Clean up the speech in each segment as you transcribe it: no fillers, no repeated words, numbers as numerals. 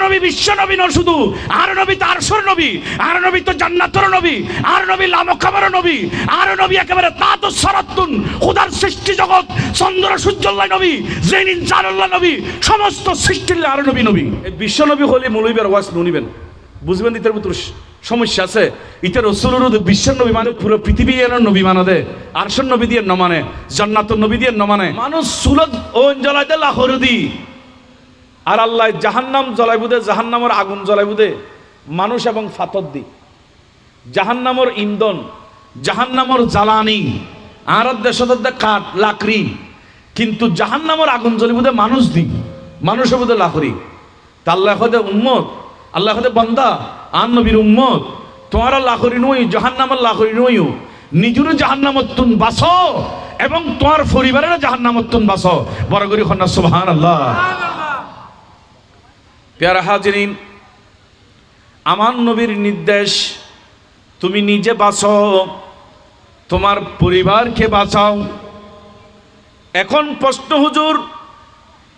নবী বিশ্ব নবী নয় শুধু, আর নবী তো আরশের নবী, আর নবী তো জান্নাতের নবী, আর নবী লামকাবার নবী, আর নবী একেবারে তাতো সরাতুন খোদার সৃষ্টি জগৎ চন্দ্র সূর্যল্লাহ নবী, জেন ইনসানুল্লাহ নবী, সমস্ত সৃষ্টির আর নবী নবী। এই বিশ্ব নবী হলে মৌলবীর ওয়াজ নুনিবেন, বুঝবেন ইতার ভিতর সমস্যা আছে। ইতার রসুলের বিশ্ব নবী মানে পুরো পৃথিবী এর নবী মানে দে, আরশের নবী দিয়ে ন মানে, জান্নাতের নবী দিয়ে ন মানে। মানুষ সুলত ও জ্বলাইতে লাখর দি, আর আল্লাহ জাহান্নাম জ্বলাই বুদে, জাহান্নামের আগুন জ্বলাই বুদে মানুষ এবং ফাতর দি। জাহান্নামের ইন্ধন, জাহান্নামের জ্বালানি, আর দেশে কাঠ লাকড়ি, কিন্তু জাহান্নামের আগুন জ্বলি বুদে মানুষ দি, মানুষের বুদে লাকড়ি। তা আল্লাহ হদে উম্মত, আল্লাহ হদে বান্দা, আর নবীর উম্মত, তোমার লাকড়ি নই, জাহান্নামের লাকড়ি নই, নিজেরও জাহান্নামত তুন বাঁচো এবং তোমার পরিবারের জাহান্নামত তুন বাঁচো। বড় করি খন্না সুবহানাল্লাহ। প্যারা হাজিরিন, আমার নবীর নির্দেশ, তুমি নিজে বাঁচো, তোমার পরিবারকে বাঁচাও। এখন প্রশ্ন, হুজুর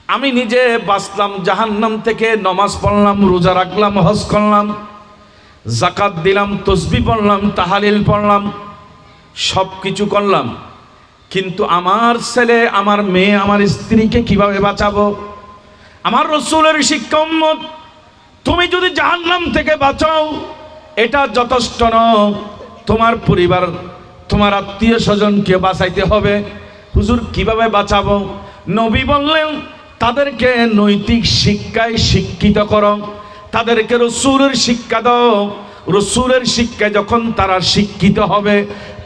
আমি নিজে বাঁচলাম জাহান্নাম থেকে, নমাজ পড়লাম, রোজা রাখলাম, হজ করলাম, যাকাত দিলাম, তসবিহ পড়লাম, তাহালিল পড়লাম, সব কিছু করলাম, কিন্তু আমার ছেলে, আমার মেয়ে, আমার স্ত্রীকে কিভাবে বাঁচাবো? আমার রসুলের শিক্ষা উম্মত, তুমি যদি জাহান্নাম থেকে বাঁচাও এটা যথেষ্ট নয়, তোমার পরিবার, তোমার আত্মীয় স্বজনকে বাঁচাইতে হবে। হুজুর কিভাবে বাঁচাবো? নবী বললেন তাদেরকে নৈতিক শিক্ষায় শিক্ষিত করো, তাদেরকে রসুলের শিক্ষা দাও। রসুলের শিক্ষায় যখন তারা শিক্ষিত হবে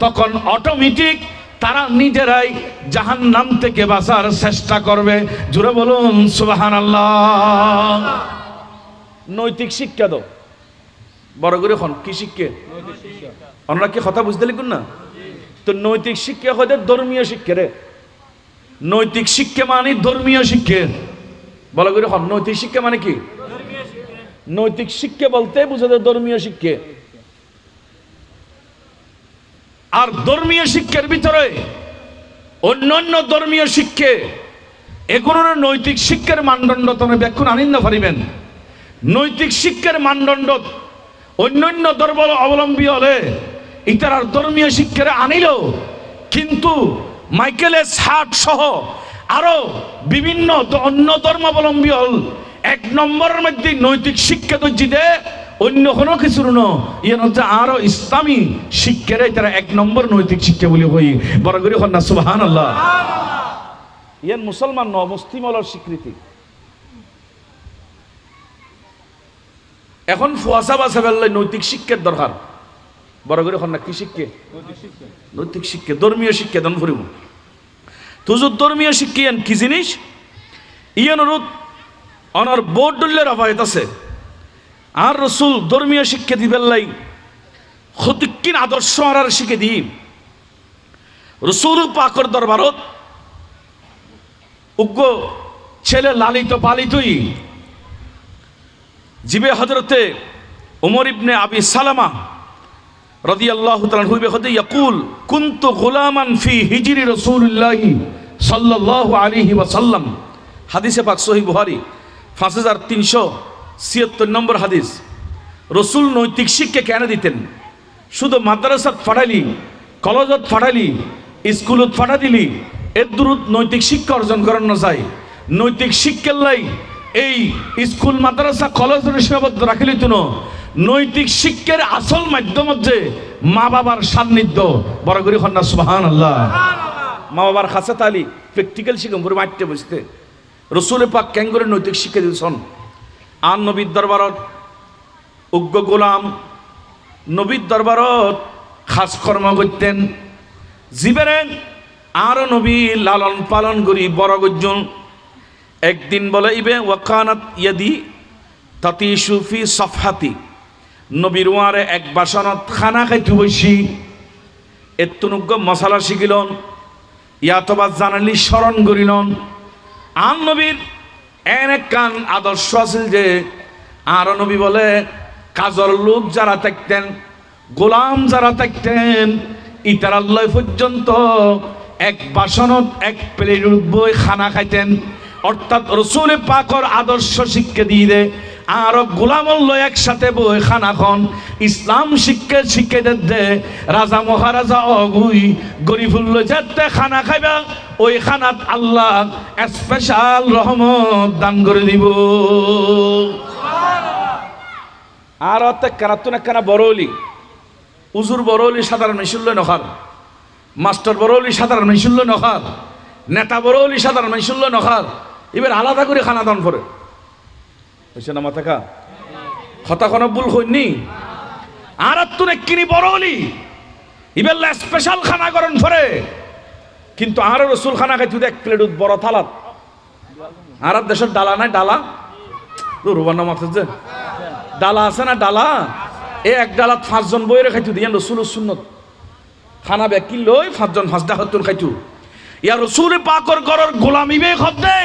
তখন অটোমেটিক তারা নিজেরাই জাহান্নাম থেকে বাঁচার চেষ্টা করবে। জোরে বলুন সুবহানাল্লাহ। নৈতিক শিক্ষা দাও, বড় করে হন কি শিক্ষা? আমরা কি কথা বুঝতে লিখুন না? তো নৈতিক শিক্ষা হতে ধর্মীয় শিক্ষা রে, নৈতিক শিক্ষা মানে ধর্মীয় শিক্ষা। বড় করে হন, নৈতিক শিক্ষা মানে কি? নৈতিক শিক্ষা বলতে বুঝাতে ধর্মীয় শিক্ষা। আর ধর্মীয় শিক্ষার ভিতরে অন্যান্য ধর্মীয় শিক্ষা, এগুলোর নৈতিক শিক্ষার মানদণ্ড তোমরা ব্যাখ্যা আনিন না পারিবেন। নৈতিক শিক্ষার মানদণ্ড অন্যান্য ধর্ম অবলম্বী হলে ইতার ধর্মীয় শিক্ষারে আনিল, কিন্তু মাইকেলের ছাট সহ আরো বিভিন্ন অন্য ধর্মাবলম্বী হল এক নম্বরের মধ্যে নৈতিক শিক্ষা দর্জিতে অন্য কোনো কিছুর ইয়ে হচ্ছে আরো ইসলামী শিক্ষারে তারা এক নম্বর নৈতিক শিক্ষা বলে হই। বড় করে হন না সুবহানাল্লাহ। ইয়ান মুসলমান ন মুসলিম হলার স্বীকৃতি। এখন ফুয়াশা বাসা বেললে নৈতিক শিক্ষার দরকার। বড় করে হন না কি শিক্ষা? নৈতিক শিক্ষা, ধর্মীয় শিক্ষা দান করিব। তুজুর ধর্মীয় শিক্ষা ইয়ান কি জিনিস? ইয়ান অনুরোধ অনার বোর্ড ডুল্লের আবায়ত আছে। আর রসুল ধর্মীয় শিক্ষা দিবেল্লাই হতিকিন আদর্শ আর শিখে দি রসুল পাকর দরবারত উগ্র ছেলে লালিত পালিতই জিবে হজরতে উমর ইবনে আবি সালামা রাদিয়াল্লাহু তাআলা হইবে হতে ইয়াকুল কুনতু গুলামান ফি হিজরি রাসূলুল্লাহি সাল্লাল্লাহু আলাইহি ওয়াসাল্লাম। হাদিসে পাক সহিহ বুখারী 5376 নম্বর হাদিস। রসুল নৈতিক শিক্ষা কেন দিতেন? শুধু মাদ্রাসাত ফাটাইলি, কলেজত ফাটাইলি, স্কুলত ফাটা দিলি এর দূরত নৈতিক শিক্ষা অর্জন করানো যায়। নৈতিক শিক্ষার লাই এই স্কুল মাদ্রাসা কলেজের সীমাবদ্ধ রাখিলি তুনো। নৈতিক শিক্ষার আসল মাধ্যম হচ্ছে মা বাবার সান্নিধ্য। বড় করে হন না সুবহানাল্লাহ। মা বাবার কাছে তালি প্র্যাকটিক্যাল শিখুন পুরো মাঠে বুঝতে। রসুলের পাক কেন করে নৈতিক শিক্ষা দিয়েছেন? আর নবীর দরবারত উগ্র গোলাম নবীর দরবারত খাস কর্ম করতেন। জীবেরেন আর নবী লালন পালন করি বড় গজ্জন। একদিন বলে ইবে ওয়াকানাত ইয়াদি তাতিশু ফি সফহাতি, নবীর ওয়ারে এক বাসনত খানা খাইতে বসি এত্তুনুগ্য মশালা শিখিলন, ইয়াতবা জানালি স্মরণ করিলন। আর নবীর এন এক কান আদর্শ আছিল যে আর নবী বলে কাজর লোক যারা থাকতেন, গোলাম যারা থাকতেন, ইতার আল্লাহ পর্যন্ত এক বাসনত এক প্লেট বই খানা খাইতেন। অর্থাৎ রসুল পাকর আদর্শ শিক্ষা দিয়ে দে আর গোলামল্য একসাথে বই খানাখন ইসলাম শিক্ষে দে রাজা মহারাজা অগুই গরিবুল্ল যাতে খানা খাইবা ওই খানাত আল্লাহ স্পেশাল রহমত দান করে দিব। আর কারাতুন একখানা বড়লি উজুর বড়লি সাধারণ মিশুল্য নখার, মাস্টার বড়লি সাধারণ মিশুল্য নখার, নেতা বড়লি সাধারণ মিশুল্য নখার, এবার আলাদা করে খানা দান করে হয়েছে না মাথাকা হতা কোনো ভুল হয়নি। আর তুন কিনি বড়লি এবার স্পেশাল খানা করেন ফরে, কিন্তু আর রসুল খানা খাই তুই এক প্লেট বড় থালাত আর দেশের ডালা নাই, ডালা রুবান মাথা যে ডালা আছে না, ডালা এক ডালাত 5 জন বইরে খাইতু দিয়ে রসুল সুন্নত খানা ব্যাকি লই 5 জন 5টা হতুন খাইতু। ইয়া রসুল পাকর গরর গোলামি বে খদ্দে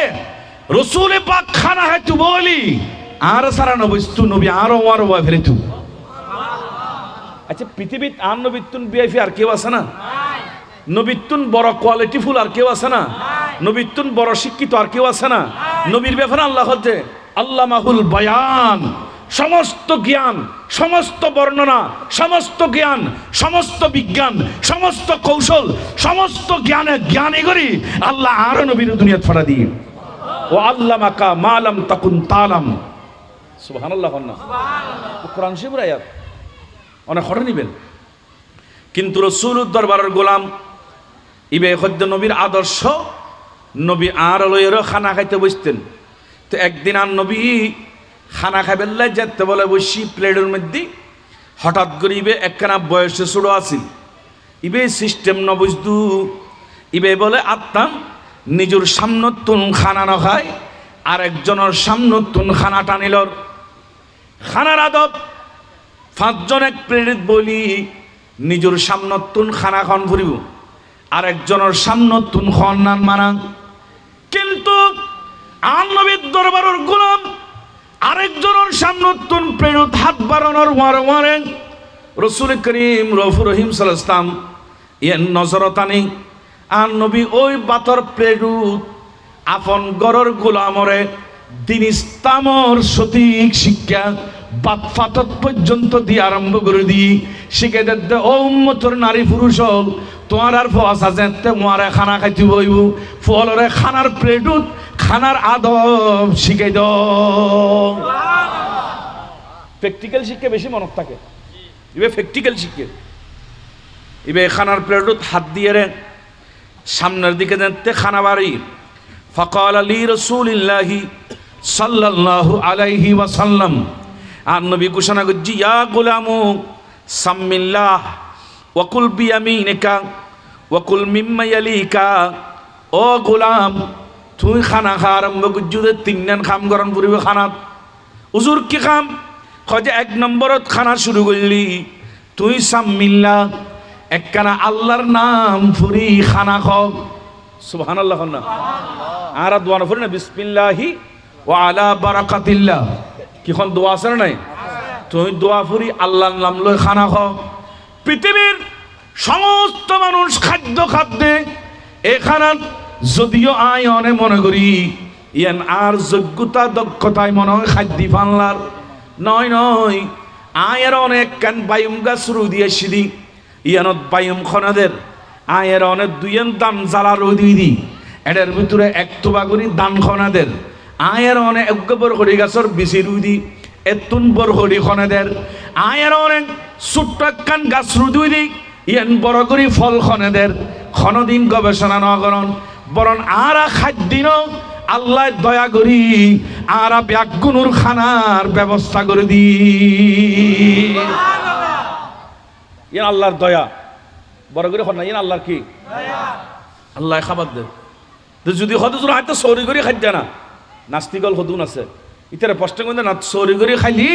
রসুল পাক খানা খাইতু বলি আর সারা নবস্তু নবী আরো ওয়া ফেরিতু। আচ্ছা পৃথিবীত আর নবীতুন বিআইপি আর কেউ আছে না? নবীতুন বড় কোয়ালিটিফুল আর কেউ আছে না? নবীতুন বড় শিক্ষিত আর কেউ আছে না? নবীর ব্যাপারে আল্লাহ হচ্ছে আল্লামাহুল বায়ান, সমস্ত জ্ঞান, সমস্ত বর্ণনা, সমস্ত জ্ঞান, সমস্ত বিজ্ঞান, সমস্ত কৌশল, সমস্ত জ্ঞানে করি আল্লাহ আরো নবীর দুনিয়া ছড়া দিই। ও আল্লামাকা মালাম তাকুন তালাম, সুবহানাল্লাহ। কোরআন শরীফের আয়াত অনেক হরে নিবেন। কিন্তু রাসূলুর দরবারের গোলাম ইবে খদ্দ নবীর আদর্শ নবী আর লইয়েরও খানা খাইতে বসতেন। তো একদিন আর নবী খানা খাইবেল্লাই যেতে বলে বসি প্লেটের মধ্যে হঠাৎ করে ইবে একখানা বয়সে ছোড়ো আসিল, ইবে সিস্টেম ন বুঝদু, ইবে বলে আত্মাম নিজের সামনতুন খানা নখায় আর একজনের সামনতুন খানা টানিলর। খানার আদব 5 জন এক প্লেট বলি নিজের সামনতুন খানা খন ফুরিব আর একজনের সামনতুন খন নান মানা। কিন্তু আর নবীর দরবারের গোলাম আরেকজনের সামনতুন প্রেরত হাত বাড়ানোর ওয়ারে রসুল করিম রফুর রহিম সাল্লাল্লাহু আলাইহি ওয়াসাল্লাম এর নজরতানি আর নবী ওই বাতর প্রেরত আপন গরর গোলামরে দিন ইসলামর সঠিক শিক্ষা বাত ফাতত পর্যন্ত দিয়ে আরম্ভ করে দিই শিখে দে ও উম্মতর নারী পুরুষ হল তোমার আর ফস আছে তোমারে খানা খাইতে বইব ফলরে খানার প্লেটুত খানার আদব শিখাই দাও। প্র্যাকটিক্যাল শিক্ষা বেশি মনত থাকে, এবে প্র্যাকটিক্যাল শিক্ষা এবে খানার প্লেটুত হাত দিয়ে রে সামনের দিকে দেখতে খানা বাড়ি। ফাকাল আলী রাসূলিল্লাহি সাল্লাল্লাহু আলাইহি ওয়াসাল্লাম, আর নবী ঘোষণা করছি ইয়া গোলামু সাম্মিল্লাহ ওয়াকুল বিয়ামিনিকা ওয়াকুল মিম্মা ইয়ালিকা। ও গোলাম তুই খানা খা আরম্ভ করছি 3 খাম গরম করিব খানাত। হুজুর কি খাম? যে 1 নম্বরত খানা শুরু করলি তুই সাম্মিল্লাহ একখানা আল্লাহর নাম ফুরি খানা খাও। সুবহানাল্লাহ না আর দোয়া না ফুরি না বিসমিল্লাহি ওয়া আলা বারাকাতিল্লাহ কিখন দোয়া আছে নাই? তুই দোয়া ফুরি আল্লাহর নাম লই খানা খাও। পৃথিবীর সমস্ত মানুষ খাদ্যে এখানে যদিও আয় অনে মনে করি ইয়ান আর যোগ্যতা দক্ষতায় মনে হয় খাদ্য ফানলার নয় আয়ের অনেক কান বায়ুম গাছ শুরু দিয়ে সিদি ইয়ানত বায়ুম খনাদের আয়ের অনেক 2 দান জ্বালা রই দি এটার ভিতরে 1 তোবা করি দান খনাদের আয়ের অনেক একবার হরি গাছর বিচি রুই দি এতুন বর হরি খনাদের আয়ের অনেক ছোট্ট কান গাছ রুই দি ইয়ান বড় করি ফল খনাদের খনদিন গবেষণা নগরণ বরং আর খাদ্যিন আল্লাহ দয়া করি আর ব্যাগুনুর খানার ব্যবস্থা করে দি। ইয়ে আল্লাহর দয়া বড় করে না ইয়ে আল্লাহর কি আল্লাহ খাবার দে যদি হদুর হয়তো সৌরি করে খাদ্য না নাস্তিকল হদুন আছে ইতারে প্রশ্ন করতে না সৌরি করে খাইলি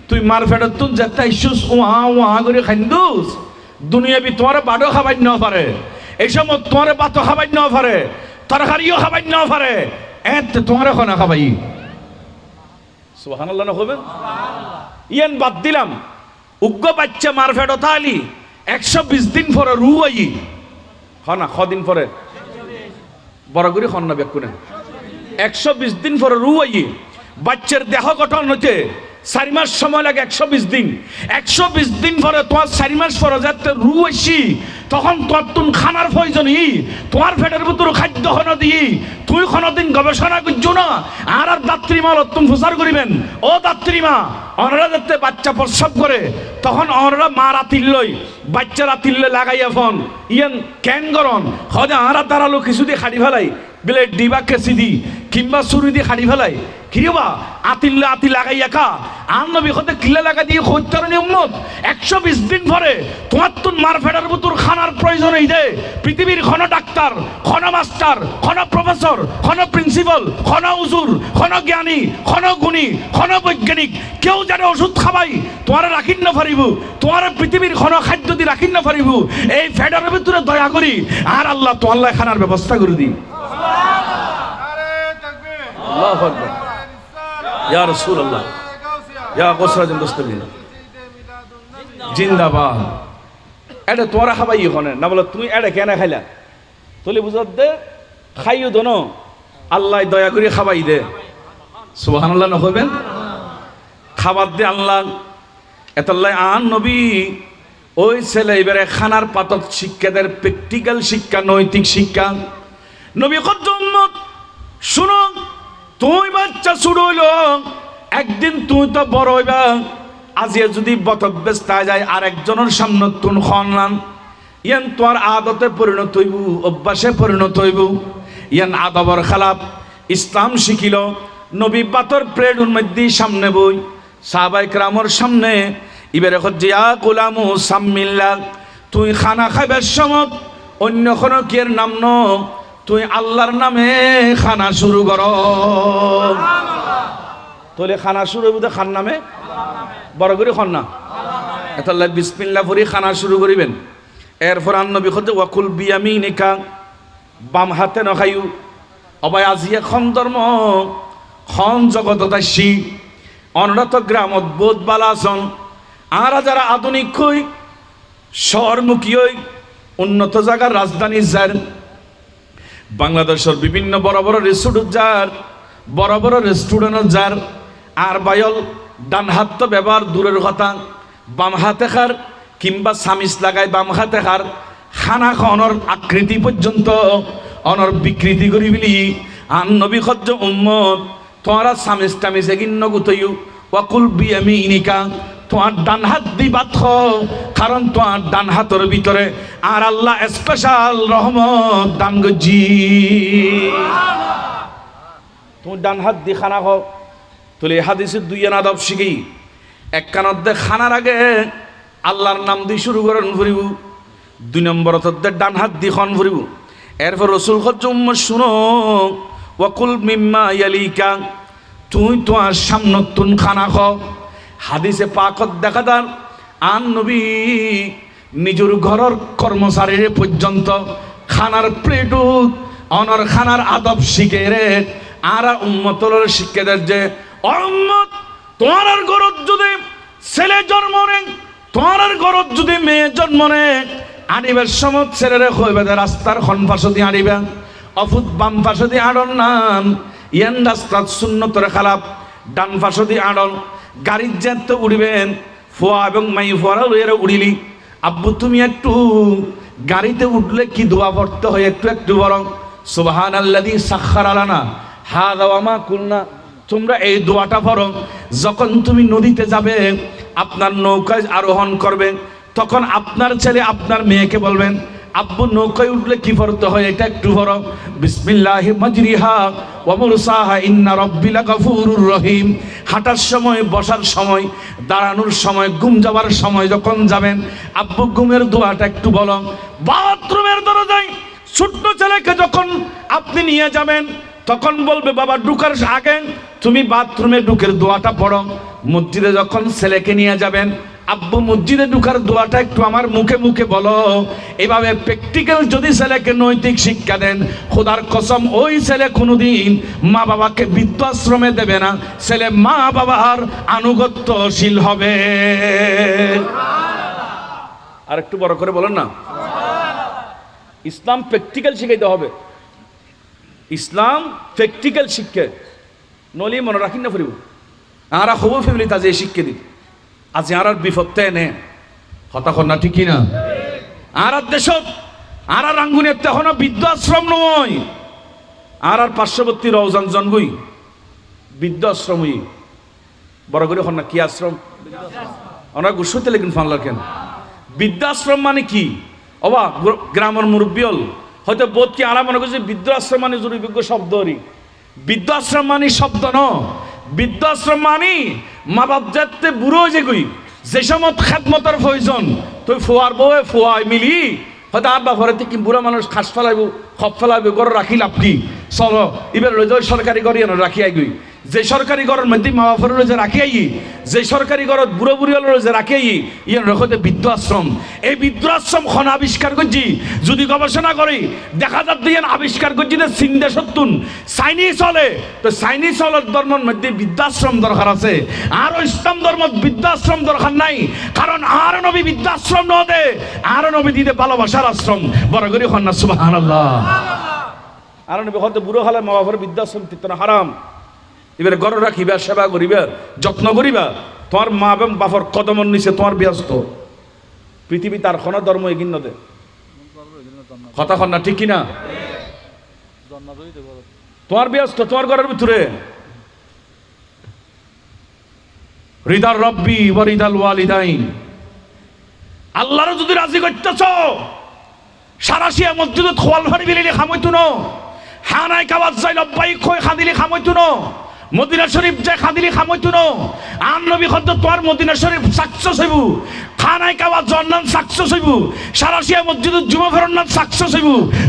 তুই মার ফেটত তুন যেতে ইস্যুস ওহা করে খাইন্দুস দুনিয়া বি তোমার বাড়ো খাবার ন পারে এই সময় তোমার বাতো খাবার ন পারে তরকারিও খাবার ন পারে তোমার খানা খাবাই। সুবহানাল্লাহ না হবেন ইয়ান বাদ দিলাম উগ্র বাচ্চা মার ফেটত আলি 120 দিন পরে রু আই হনা কদিন পরে বড় করে খন্না ব্যাকুনে 120 দিন পরে রু আই বাচ্চার দেহ গঠন হতে 4 মাস সময় লাগে, 120 দিন। 120 দিন পরে তোমার 4 মাস পরে যাতে রু আসি, তখন তোর তুন খানার প্রয়োজনই, তোমার পেটের ভিতরে খাদ্য হন দিই, তুই কোনোদিন গবেষণা করছো না। আর দাত্রীমা তুমি প্রচার করিবেন, ও দাত্রীমা অনরা যাতে বাচ্চা প্রসব করে, তখন অনরা মা রাতিল লই, বাচ্চা রাতিল লাগাইয়া ফোন ইয়ান ক্যান গরম হজে আরা দাঁড়ালো কিছু দিয়ে খাড়ি ফেলাই, ব্লেড ডিবা কেসি দি কিংবা ছুরি দিয়ে খাড়ি ফেলাই, কিরিবা আতিল্লে আতি লাগাই একা আর নবী হতে কিলে লাগা দিয়ে হত্যারণী উম্মত। 120 দিন পরে তোমার তুন মার ফেডার বুতুর খানার প্রয়োজন এই দে। পৃথিবীর খন ডাক্তার, খন মাস্টার, খন প্রফেসর, খন প্রিন্সিপাল, খন উজুর, খন জ্ঞানী, খন গুণী, খন বৈজ্ঞানিক কেউ যারা ওষুধ খাবাই তোমার রাখিন না পারিব, তোমার পৃথিবীর খন খাদ্য দিয়ে রাখিন না পারিব। এই ফেডারের ভিতরে দয়া করি আর আল্লাহ তো আল্লাহ খানার ব্যবস্থা করে দিই। আল্লাহু আকবার, ইয়া রাসূলুল্লাহ, ইয়া গোসরাজন দস্তগীর জিন্দাবাদ। এটা তোরা খাবাই ওখানে না, বলো তুমি এটা কেন খাইলা, তোলে বুঝাত দে খাইও দোনো, আল্লাহ দয়া করে খাবাই দে। সুবহানাল্লাহ না হবেন, খাবার দে আল্লাহ এতাল্লাহ আন নবী। ওই ছেলে এবারে খানার পাতক শিক্ষাদের প্র্যাকটিক্যাল শিক্ষা, নৈতিক শিক্ষা। নবী কত উম্মত শুনো, তুই বাচ্চা শুরু হইল, একদিন তুই তো বড় হইবা, আজিয়ে যদি বতক বেস্তা যায় আর একজনের সামনে তুন খনলাম, ইয়ান তোর আদতে পরিণত হইব, অভ্যাসে পরিণত হইব। ইয়ান আদবর খালাপ ইসলাম শিখিল। নবী বাতর প্লেটুর মধ্যে সামনে বই, সাহাবাই কেরামর সামনে ইবারে হজ্জিয়া গোলামু সাম্মিল্লাহ, তুই খানা খাইবার সময় অন্য কোনো কিয়ের নাম ন, তুই আল্লাহর নামে খানা শুরু কর। তোলে খানা শুরু হইব খান নামে, বড় করে খান না, এতাল্লাহ বিসমিল্লাহ পড়ি খানা শুরু করিবেন। এরপর নবী হতে ওয়াকুল বিয়ামিনিকা, বাম হাতে নখাইও। অবাই আজি এখন ধর্ম খন জগতদাসী অনরত গ্রামত বোধ বালাসন। আর যারা আধুনিক হই শহরমুখী হই উন্নত জায়গার রাজধানী যার, বাংলাদেশের বিভিন্ন বড় বড় রেস্টুরেন্ট যার, বড় বড় রেস্টুরেন্ট যার, আর বায়ল ডান হাত তো ব্যবহার দূরের কথা, বাম হাতে খার কিংবা সামিস লাগায় বাম হাতে খার, খানা খাওয়ানোর আকৃতি পর্যন্ত অনর বিকৃতি করি বলি আন নবী খজ্জ উম্মত তোমরা সামিস টামিস এগিন্ন গুতইউ ওয়াকুল বিয়ামিনিকা, তোমার ডান হাত দি বাত, কারণ তোমার ডান হাতের ভিতরে আর আল্লাহ স্পেশাল রহমত দান গজি। তুমি ডান হাত দি খানা খাও, তোলে হাদিসের দুই আদব শিখি। এক কানত দে খানার আগে আল্লাহর নাম দিয়ে শুরু করেন ফুরিব, 2 নম্বর ডান হাত দি খন ফুরিব। এরপর রসুল খজ্জ উম্মত শুনো, ওয়াকুল মিম্মা ইয়ালিকা, তুই তোমার সামনে তুন খানা খাও। হাদিসে পাকত দেখা দার আন নবী নিজের ঘরের কর্মচারীর পর্যন্ত খানার প্লেটু অনর খানার আদব শিখে রে, আর উম্মতর শিখে দেয় যে উম্মত তোমার ঘরত যদি ছেলে জন্ম নেই, তোমার ঘরত যদি মেয়ে জন্ম নেই, আনিবার সময় ছেলেরে কইবে রাস্তার খন পাশে দিয়ে আনিবে, অফুত বাম পাশে দিয়ে আড়ন নাম, ইয়ান রাস্তার সুন্নতর খালাপ ডান পাশে দিয়ে আড়ন। গাড়ির যেতে উড়বেন ফোয়া এবং মাই ফোয়ারা লইয়ারে উড়িলি, আব্বু তুমি একটু গাড়িতে উঠলে কি দোয়া পড়তে হয় একটু একটু বরং সুবহানাল্লাযী সাখখারা লানা হাযা ওয়া মা কুননা, তোমরা এই দোয়াটা পড়ো। যখন তুমি নদীতে যাবে, আপনার নৌকায় আরোহণ করবে, তখন আপনার ছেলে আপনার মেয়েকে বলবেন আব্বু নৌকায় উঠলে কি পড়তে হয় এটা একটু পড়ো, বিসমিল্লাহি মাজরিহা ওয়া মুরসাহা ইন্না রাব্বি লাগাফুরুর রহিম। হাঁটার সময়, বসার সময়, দাঁড়ানোর সময়, ঘুম যাওয়ার সময় যখন যাবেন, আব্বু ঘুমের দোয়াটা একটু বলো। বাথরুমের দরজায় ছোট্ট ছেলেকে যখন আপনি নিয়ে যাবেন, তখন বলবে বাবা ঢুকার আগে তুমি বাথরুমে ঢুকের দোয়াটা পড়ো। মসজিদে যখন ছেলেকে নিয়ে যাবেন, আব্বু মসজিদে ঢুকার দোয়াটা একটু আমার মুখে মুখে বলো। এভাবে প্র্যাকটিক্যাল যদি ছেলেকে নৈতিক শিক্ষা দেন, খোদার কসম ওই ছেলে কোনোদিন মা বাবাকে বৃদ্ধাশ্রমে দেবে না, ছেলে মা বাবার আনুগত্যশীল হবে। আর একটু বড় করে বলেন না, ইসলাম প্র্যাকটিক্যাল শিখাইতে হবে। ইসলাম প্র্যাকটিক্যাল শিক্ষা, নলি মনে রাখি না ফুরিব আর খবর ফ্যামিলি তাজে শিক্ষা দিত আজি আর বিপদতে এনে কথা কর না ঠিক কিনা আর দেশত আর রাঙ্গুনিয়াতে এখনো বৃদ্ধাশ্রম নয় আর পার্শ্ববর্তী রওজান জনগুই বৃদ্ধাশ্রমই বড় করে হন না কি আশ্রম আমরা গুসতে লেকিন ফানলার কেন বৃদ্ধাশ্রম মানে কি অবা গ্রামের মুরব্বিয়ল হয়তো বোধ কি আরা মনে করছে বৃদ্ধাশ্রম মানে জরুরিযোগ্য শব্দ বৃদ্ধাশ্রম মানে শব্দ ন বৃদ্ধাশ্রম মানে মা বাপ যাতে বুড়ো যে গই যে সময় খেদমতের প্রয়োজন তুই ফোয়ার বউয়ে ফোয়াই মিলি হয়তো আর বাপরে কি বুড়া মানুষ খাস ফেলাইব খপ ফেলাইব ঘর রাখি লাভ কি চলো এবার সরকারি ঘরে রাখি আইগই যে সরকারি ঘরের মধ্যে মা বাপের যে রাখি আই যে সরকারি ঘরত বুড়ো বুড়ি যে রাখি আই ইয়ান রকতে বৃদ্ধাশ্রম এই বৃদ্ধাশ্রম খন আবিষ্কার করছি যদি গবেষণা করি দেখা যাচ্ছে ইয়ান আবিষ্কার করছি যে চীন দেশতুন চাইনিজ চলে তো চাইনিজ চলের ধর্মের মধ্যে বৃদ্ধাশ্রম দরকার আছে আর ইসলাম ধর্মত বৃদ্ধাশ্রম দরকার নাই কারণ আর নবী বৃদ্ধাশ্রম ন দে আর নবী দিতে ভালোবাসার আশ্রম বড় করে হন না সুবহানাল্লাহ আর নবী হয়তো বুড়ো হলে মা বাপের বৃদ্ধাশ্রম তিতনা হারাম এবারে ঘর রাখিবা সেবা করিবা যত্ন করিবা তোমার মা এবং বাপর কদমর নিচে তোমার ব্যস্ত পৃথিবী তার কোন ধর্ম এগিয়ে নদে কথা কন না ঠিক কিনা তোমার ব্যস্ত তোমার ঘরের ভিতরে রিদার রব্বি ওয়া রিদাল ওয়ালিদাইন আল্লাহর যদি রাজি করতেছ সারাশিয়া মসজিদত খোয়াল ভারি বিলি খামইতো ন হানাই কাবাত যাই লব্বাই কই খাদিলি খামইতো ন মদিনা শরীফ যে খাদিলি খামইতো ন আন নবী খদ্দ তোর মদিনা শরীফ সাকসেস হইব খানাই কাবা জন্নান সাকসেস হইব সারাশিয়া মসজিদত জুমা ফেরন্নান সাকসেস হইব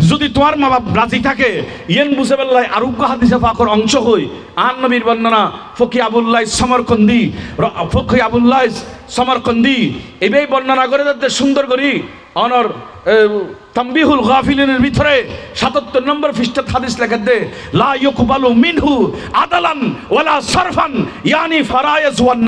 যদি তোমার মা বাপ রাজি থাকে ইয়েন বুঝে বেল্লাই আরোগ্য হাদিসে পাকর অংশ হই আন নবীর বর্ণনা ফকি আবুল্লাহ সমরকন্দি এবেই বর্ণনা করে যাতে সুন্দর করি অনর তাম্বিহুল গাফিলিনের ভিতরে ৭৭ নম্বর পৃষ্ঠাত হাদিস লেখা দে লা ইউকবালু মিনহু আদালান ওয়ালা সারফান ইয়ানি ফারায়েজ ওয়ান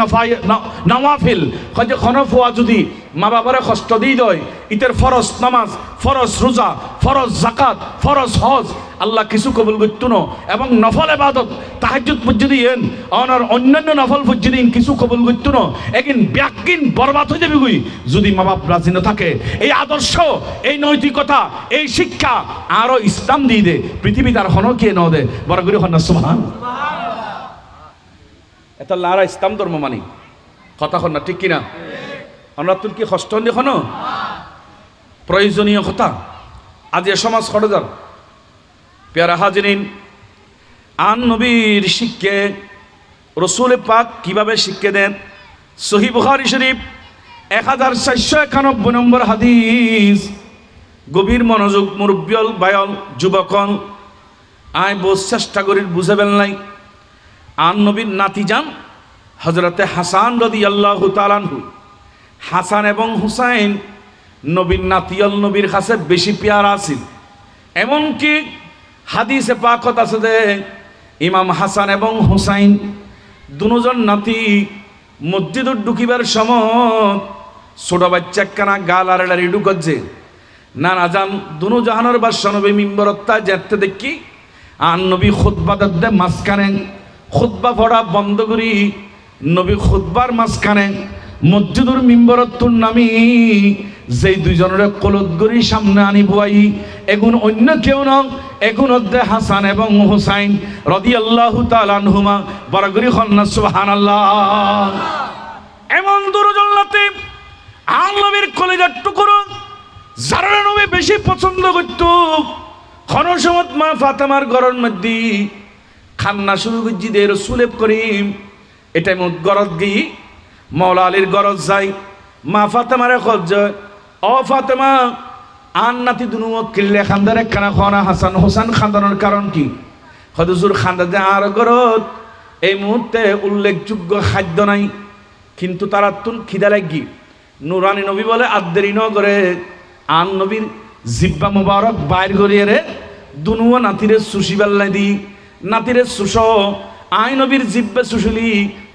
নওয়াফিল কয় খনফওয়া যদি মা বাবারে কষ্ট দিই দয় ইতের ফরজ নামাজ ফরজ রোজা ফরজ যাকাত ফরজ হজ আল্লাহ কিছু কবুল করতো না এবং নফল ইবাদত তাহাজ্জুদ পর্যন্ত দিন অনার অন্যান্য নফল পর্যন্ত দিন কিছু কবুল করতো না একদিন ব্যাকিন বরবাদ হয়ে যাবে গুই যদি মা বাপ রাজি না থাকে এই আদর্শ এই নৈতিকতা এই শিক্ষা আরো ইসলাম দিয়ে দে পৃথিবী তার হন কে ন দে বড় করে হন না সুবহানাল্লাহ এটা লারা ইসলাম ধর্ম মানি কথা হন না ঠিক কিনা আমরা তোর কি কষ্ট দেখো না প্রয়োজনীয় কথা আজ এ সমাজ খড়জার প্যারা হাজিরিন আন নবীর শিক্ষে রসুল পাক কিভাবে শিক্ষা দেন সহিহ বুখারী শরীফ 1491 নম্বর হাদিস গভীর মনোযোগ মুরব্বিয়ল বায়ল যুবকন আয় বোঝ চেষ্টা করি বুঝাবেন নাই আন নবীর নাতি যান হযরতে হাসান রাদিয়াল্লাহু তাআলা আনহু হাসান এবং হুসাইন নবীর নাতিয়ল নবীর কাছে বেশি পেয়ারা আছিল এমনকি হাদিসে পাকত আছে যে ইমাম হাসান এবং হুসাইন দুজন নাতি মসজিদত ঢুকিবার সময় ছোট বাচ্চা কানা গাল আর ঢুকছে না না যান দুনো জাহানোর বাদশা নবী মিম্বরত্তা যেতে দেখি আর নবী খুতবা দে মাঝখানে খুতবা পড়া বন্ধ করি নবী খুতবার মাঝখানে মসজিদুর মিম্বরত্তুর নামি যেই দুইজনের কলতগরি সামনে আনি বুয়াই এগুন অন্য কেউ নয় এগুন অধ্যে হাসান এবং হুসাইন রাদিয়াল্লাহু তাআলা আনহুমা বরগরি খন্না সুবহানাল্লাহ এমন দুজন নাতি আল নবীর কলিজার টুকরো যারা নবী বেশি পছন্দ করত খনসমত মা ফাতেমার ঘরের মধ্যে খান্না শুরু করছি দে রাসূল করিম এটাই মত গরজ গই মাওলা আলীর গরজ যাই মা ফাতেমারে খোঁজ ও ফাতেমা আন নাতি দুনু কিল্লে খান্দারে কানা খানা হাসান হোসেন খান্দানোর কারণ কি হদুজুর খান্দাতে আর গরত এই মুহূর্তে উল্লেখযোগ্য খাদ্য নাই কিন্তু তারা তুন খিদা লাগি নুরানি নবী বলে আদেরি ন করে আন নবীর জিব্বা মুবারক বাইর করিয়ে রে দুনুয়া নাতিরে সুশি বেল্লাই দি নাতিরে সুস আই নবীর জিব্বে সুশুলি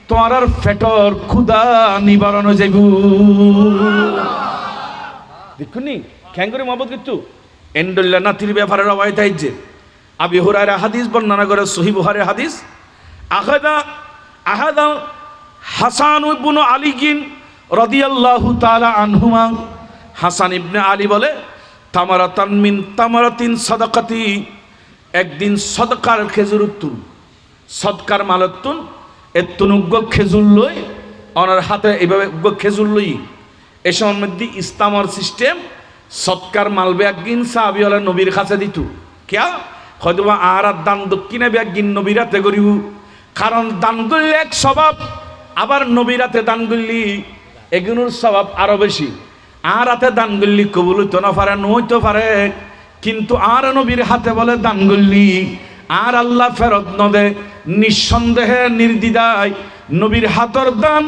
তোমার আর ফেটর ক্ষুদা নিবারণ যাইব দেখুনি খ্যাঙ্গুরি মহব্বত কিন্তু এন্ডুল্লাহ নাতির ব্যাপারে রবায়ত আইছে আবি হুরায়রা হাদিস বর্ণনা করে সহিহ বুখারীর হাদিস আহাদা হাসান ইবনে আলী রাদিয়াল্লাহু তাআলা আনহুমা, হাসান ইবনে আলী বলে তামারাতান মিন তামারাতিন সাদাকাতি, একদিন সদকার খেজুর তুন, সদকার মালতুন এতুন উগ্গ খেজুর লই, ওনার হাতে এইভাবে উগ্গ খেজুর লই। এ সময়ের মধ্যে ইসলামর সিস্টেম সৎকার মালবে একদিন সাহাবিওয়ালা নবীর কাছে দিত। কেয়া হয়তো আর দান দক্ষিণে একদিন নবীরাতে করিব, কারণ দান করলে এক স্বভাব, আবার নবীরাতে দান করলি এগুলোর স্বভাব আরো বেশি। আর হাতে দান করলি কবুল হইতো না পারে, নইতে পারে, কিন্তু আর নবীর হাতে বলে দান করলি আর আল্লাহ ফেরত নদে, নিঃসন্দেহে নির্দ্বিধায় নবীর হাতর দান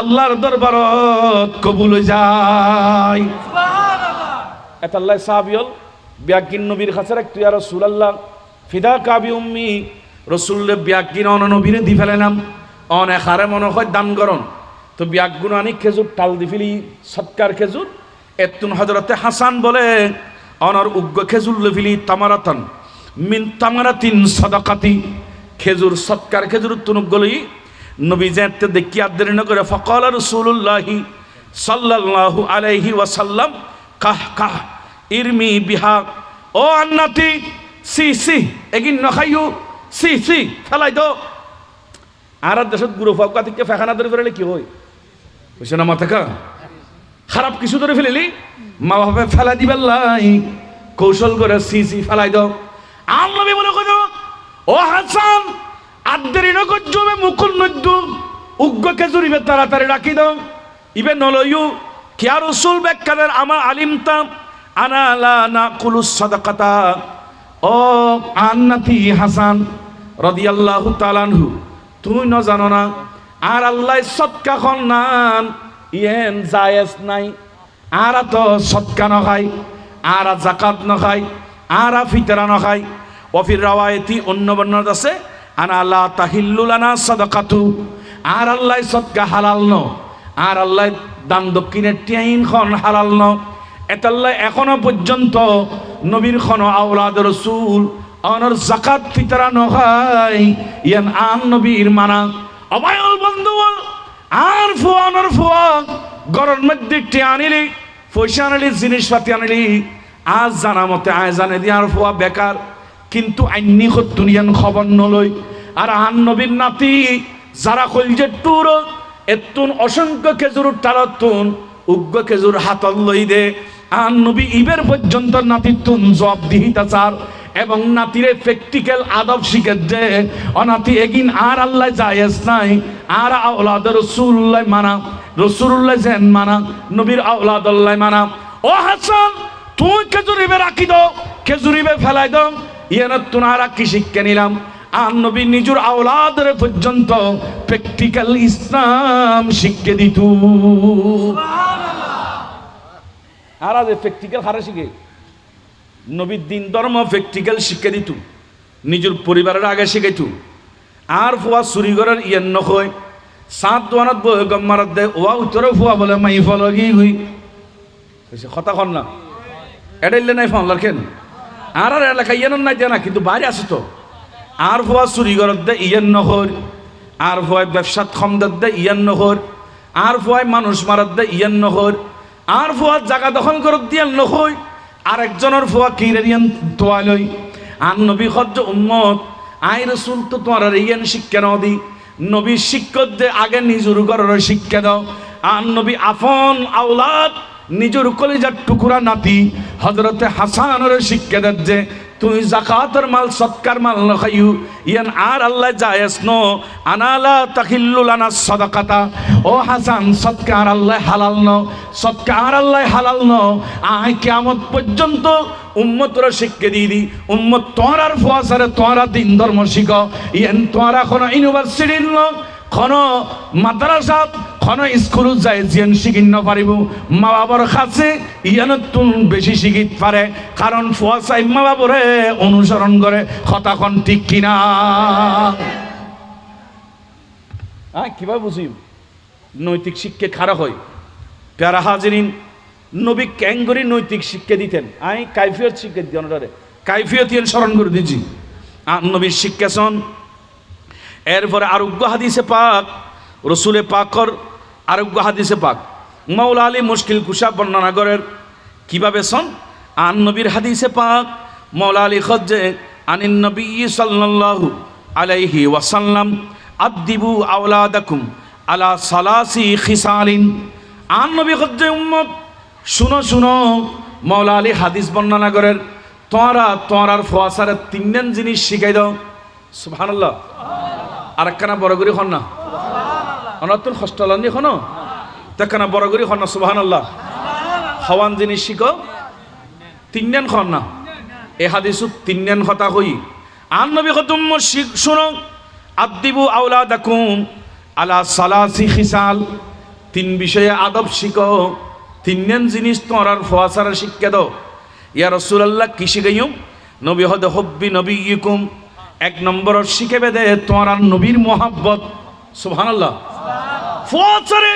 আল্লাহর দরবারত কবুল হয়ে যায়। এতাল্লাহ সাহাবিয়ল ব্যাগিন নবীর কাছে রাখতো, ইয়া রাসূলুল্লাহ ফিদা কাবি উম্মি, রসুল্লে ব্যাগিন অন নবীরে দি ফেলেনাম, অনেক হারে মনে হয় দান করন, তো ব্যাগগুলো আনি খেজুর টাল দি ফেলি, সৎকার খেজুর এতুন হজরতে হাসান বলে অনর উগ্র খেজুর লেফিলি তামারাতান মিন তামারাতিন সাদাকাতি, খেজুর সৎকার খেজুর তুনুগলি নবী যেতে দেখি আদেরি না করে ফকাল রাসূলুল্লাহি সাল্লাল্লাহু আলাইহি ওয়াসাল্লাম কাহ কাহ ইরমি বিহা, ও আন্নাতি সি সি এগিন নখাইও সি সি ফেলাই দো। আর দেশত গুরু ফাঁকা থেকে ফেখানা ধরে ফেলে কি হয় বুঝছে না, মাথা কা খারাপ কিছু ধরে ফেলিলি মা বাবা ফেলা দিবেন লাই, কৌশল করে সি সি ফেলাই দাও। আর নবী বলে কই ও হাসান আদেরি না করবে মুকুল নদ্য উগ্র খেজুরিবে তাড়াতাড়ি রাখি দাও, ইবে নলয়ু কিয়া রাসূল বেকাদের আমার আলিমতাম আনা লা নাকুলুস সাদাকাতা, ও আন্নাতি হাসান রাদিয়াল্লাহু তাআলা আনহু, তুই ন জানো না আর আল্লাহ সদকা খন নান ইয়েন জায়েজ নাই, আর তো সদকা নখাই, আর যাকাত নখাই, আর ফিতরা নখাই। ওফির রাওয়ায়াতি অন্য বর্ণনা আছে আনা লা তাহিল্লু লানা সাদাকাতু, আর আল্লাহ সদকা হালাল ন, আর আল্লাহ দান দক্ষিণের টিয়াইন খন হালাল ন। এতাল্লাহ এখনো পর্যন্ত নবীর খন আওলাদ রাসূল অনর যাকাত ফিতরা নখাই, ইয়ান আন নবীর মানা অবায়ল বন্ধু আর ফুয়া অনর ফুয়া গরর মধ্যে টিয়া আনিলি পয়সা আনিলি জিনিসপাতি আনিলি, আজ জানা মতে আয় জানে দি আর ফুয়া বেকার, কিন্তু আইনি দুনিয়ান খবর নলই। আর আন নবীর নাতি যারা কইল যে টুর এতুন অসংখ্য খেজুর টালতুন উগ্র খেজুর হাতল লই দে, আন নবী ইবের পর্যন্ত নাতিতুন জবাব দিহিতা চার এবং নাতিরে প্র্যাকটিক্যাল আদব শিখে দে, অনাতি এগিন আর আল্লাহ জায়েজ নাই, আর আওলাদ রাসূলুল্লাহ মানা, রাসূলুল্লাহ যেন মানা, নবীর আওলাদ আল্লাহ মানা। ও হাসান তুই খেজুরিবে রাখি দাও, খেজুরিবে ফেলাই দাও, ইয়ান তুনারা কি শিক্ষা নিলাম, আর নবী নিজের আওলাদের পর্যন্ত প্র্যাকটিক্যাল ইসলাম শিক্ষা দিত। আর আজ প্র্যাকটিক্যাল হারে শিখে নবীর দিন ধর্ম প্র্যাকটিক্যাল শিক্ষা দিত, নিজের পরিবারের আগে শিখাইত। আর ফুয়া চুরি করার ইয়ান নয় সাত দোয়ানত বই গম্মারাত দেয়, ওয়া উত্তরে ফুয়া বলে মাই ফল গই কথা কন না এটাইলে নাই ফল রাখেন, আর আর এলাকা ইয়ান নাই দেয় না, কিন্তু বাইরে আছে তো। আর ফুয়া চুরি করার দেয় ইয়ান নয়, আর ফুয়ায় ব্যবসাত খমদার দেয় ইয়ান নয়, আর ফুয়ায় মানুষ মারার দেয় ইয়ান নয়, আর ফুয়ার জায়গা দখল করার দিয়ান নয়, আরেকজনের ফুয়া কিরারিয়ান তোয়ালই। আর নবী হজ্জ উম্মত আই রাসূল তো তোমার ইয়ান শিক্ষা নাও দি, নবী শিক্ষক দে আগে নিজের ঘরের শিক্ষা দাও। আর নবী আপন আওলাদ নিজের কলিজার টুকুরা নাতি হযরতে হাসানের শিক্ষা দেন যে তুই যাকাতের মাল সৎকার মাল না খাইউ, ইয়ান আর আল্লাহ জায়েজ নো আনালা তাহিল্লু লানা সাদাকাতা, ও হাসান সৎকার আল্লাহ হালাল ন, সৎকার আল্লাহ হালাল ন, আয় কিয়ামত পর্যন্ত উম্মতরা শিক্ষা দিয়ে দি, উম্মত তোরার ফুয়াসারে তোরা দিন ধর্ম শিখ, ইয়ান তোরা কোনো ইউনিভার্সিটি ন কোন মাদ্রাসা কোন স্কুল যায় জিয়ান শিখিন না পারিব, মা বাবার কাছে ইয়ান তুন বেশি শিখিত পারে, কারণ ফুয়াসাই মা বাবরে অনুসরণ করে। কথা কোন ঠিক কিনা? কিভাবে বুঝি নৈতিক শিক্ষা খারাপ হয়? প্যারা হাজিরিন নবী ক্যাঙ্গরি নৈতিক শিক্ষা দিতেন, আই কাইফিয়ত শিক্ষা দিতেন, কাইফিয়ত স্মরণ করে দিচ্ছি। আর নবীর শিক্ষা শোন এরপরে আরোগ্য হাদিসে পাক রসুলে পাকর আরোগ্য হাদিসে পাক মাওলা আলী মুশকিল কুশা বর্ণনা করেন কিভাবে শোন আন নবীর হাদিসে পাক মাওলা আলী খজ্জে আনিন নবী সাল্লাল্লাহু আলাইহি ওয়াসাল্লাম আদিবু আওলাদাকুম আলা সালাসি খিসালিন। আন নবী খজ্জে উম্মত শুনো শুনো, মাওলা আলী হাদিস বর্ণনা করেন তোমরার ফোয়াসারে তিনজন জিনিস শিখাই দাও। সুবহানাল্লাহ। আর একখানা বড় করি হন না অনতুন হস্টলান এখনো একখানা বড় করি হন না সুবহানাল্লাহ। হওয়ান জিনিস শিখো তিনজন খন না এ হাদিসু তিনজন কথা হই। আন নবী খতুম শুনো আদিবু আওলাদাকুম আলা সালাসি খিসাল, তিন বিষয়ে আদব শিখো, তিনজন জিনিস তোমরার ফোয়াসারে শিক্ষা দাও। ইয়া রাসূলুল্লাহ কি শিখাইও? নবী হদ হব্বি নবীকুম, এক নম্বর শিখেবে দে তোমার নবীর মোহাব্বত। সুবহানাল্লাহ। ফোয়াসারে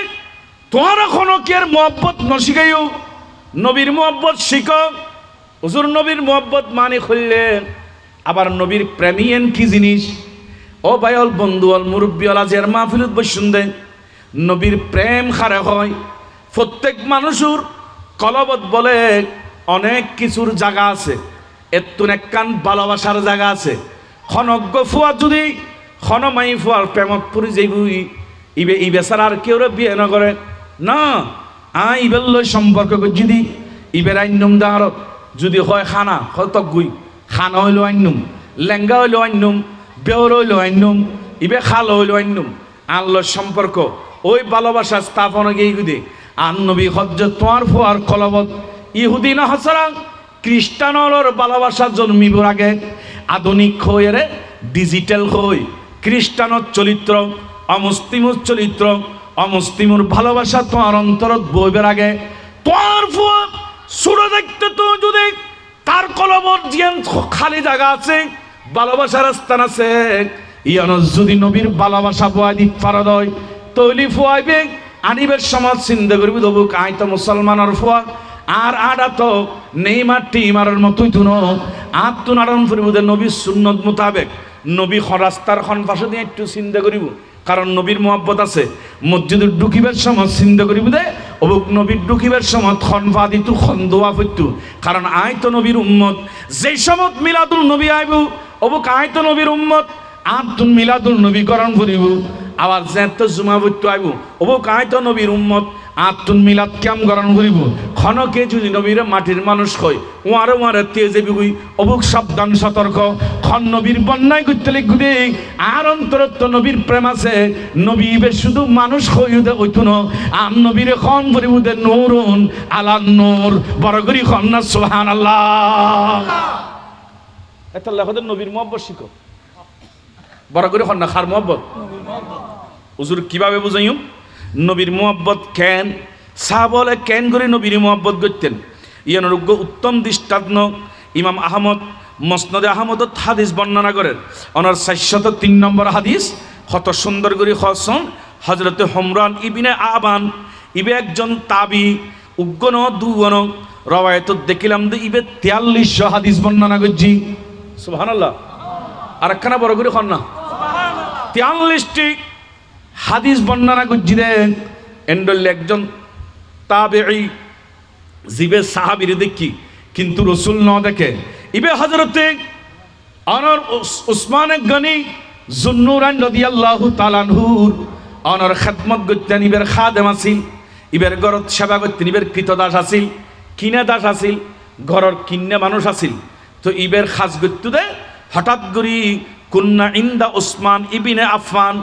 তোমরা কোনো কি আর মোহাব্বত ন শিখাইও, নবীর মোহাব্বত শিখো। হুজুর নবীর মোহাব্বত মানে খুললে আবার নবীর প্রেমিয়েন কি জিনিস? ও ভাইল বন্ধু অল মুরব্বীওয়ালা জের মাহফিলত বসুন দে, নবীর প্রেম খারে হয়। প্রত্যেক মানুষের কলবত বলে অনেক কিছুর জায়গা আছে, এতুন একখান ভালোবাসার জায়গা আছে। খনজ্ঞ ফুয়া যদি খনমাই ফুয়ার প্রেমত পুরি যেগুই ইবে ইবে ছাড়া আর কেউ বিয়ে না করে না। ইবের লই সম্পর্ক যদি ইবের আইনুম দাঁড়ত যদি হয় খানা হয় তগুই খানা হইলো আইনুম, লেঙ্গা হইলো আইনুম, বেওর হইলো আইনুম, ইবে খাল হইলো আইনুম। আনলোর সম্পর্ক ওই ভালোবাসা স্থাপন গিয়ে আন নবী হজ্জ তোমার ফুয়ার কলবত ইহুদি না হাসারা খ্রিস্টানর ভালোবাসা জন্মিবার আগে আধুনিক হয়ে রে ডিজিটাল হই খ্রিস্টানর চরিত্র অমুসলিমুর চরিত্র অমুসলিমুর ভালোবাসা তোমার অন্তরত বইবার আগে তোমার ফুয়া সুরে দেখতে তো যদি তার কলবত জিয়ান খালি জায়গা আছে, ভালোবাসার স্থান আছে, ইয়ান যদি নবীর ভালোবাসা বয় দিক পারদ হয় তৈলি ফুয়াইবে আনিবের সমাজ চিন্তা করবি তবু আই তো মুসলমানের ফুয়া আর আডা তো নেইমার টিমারের মতোই তুন আত্মন আরম করিব নবীর সুন্নত মোতাবেক নবী রাস্তার খন পাশে দিয়ে একটু চিন্তা করিব, কারণ নবীর মোহাব্বত আছে। মসজিদের ঢুকিবার সময় চিন্তা করিব দে অবুক নবীর ঢুকিবার সময় খন পা দিতু খন দোয়া করতু, কারণ আয় তো নবীর উম্মত। যেই সময় মিলাদুল নবী আইব অবুক আয় তো নবীর উম্মত আত্মন মিলাদুল নবীকরণ করিব। আবার যেত জুমা বইতু আইব অবুক আয় তো নবীর উম্মত আত্মন মিলাদ ক্যাম গরণ করিব। খনকে যদি নবীর মাটির মানুষ কই ওয়ারে ওয়ারে তেজে বিগুই অবুক সাবধান সতর্ক। খন নবীর বন্যায় করতে লিখবে আর অন্তরত্ব নবীর প্রেম আছে। নবী ইবে শুধু মানুষ হইতে হইতো না, আর নবীর খন করিবুদে নূরুন আলা নূর, বড় করি খন না সুবহানাল্লাহ। এটা লেখদের নবীর মোহাব্বত শিখো, বড় করে খন না খার মোহাব্বত। হুজুর কিভাবে বুঝাইম নবীর মোহাব্বত কেন সাহাবলে কেন করে নবীর মোহাব্বত করতেন? ইয়ানোগ্য উত্তম দৃষ্টান্ত ইমাম আহমদ মসনদে আহমদত হাদিস বর্ণনা করেন। অনার 403 নম্বর হাদিস কত সুন্দর করে হসন হজরতে হুমরান ইবনে আবান ইবে একজন তাবি উগ্গন দুগন রওয়ায়ত দেখিলাম যে ইবে 4300 হাদিস বর্ণনা করছি। সুবহানাল্লাহ। আর একখানা বড় করে খন না 43টি হাদিস বর্ণনা করছি দেন এন্ডল একজন তাবেঈ জিবে সাহাবীর দেখি কিন্তু রসুল ন দেখে। ইবে হযরতে অনর উসমান গনি জুন্নুরান রাদিয়াল্লাহু তাআলা আনহুর অনর খিদমত করতেন। ইবের খাদেম আছিল, ইবের ঘরত সেবা করতেন, ইবের কৃতদাস আছিল, কিনা দাস আছিল, ঘরের কিন্নে মানুষ আছিল। তো ইবের খাস করতে দে হঠাৎ করি কুন্না ইন্দা উসমান ইবনে আফফান,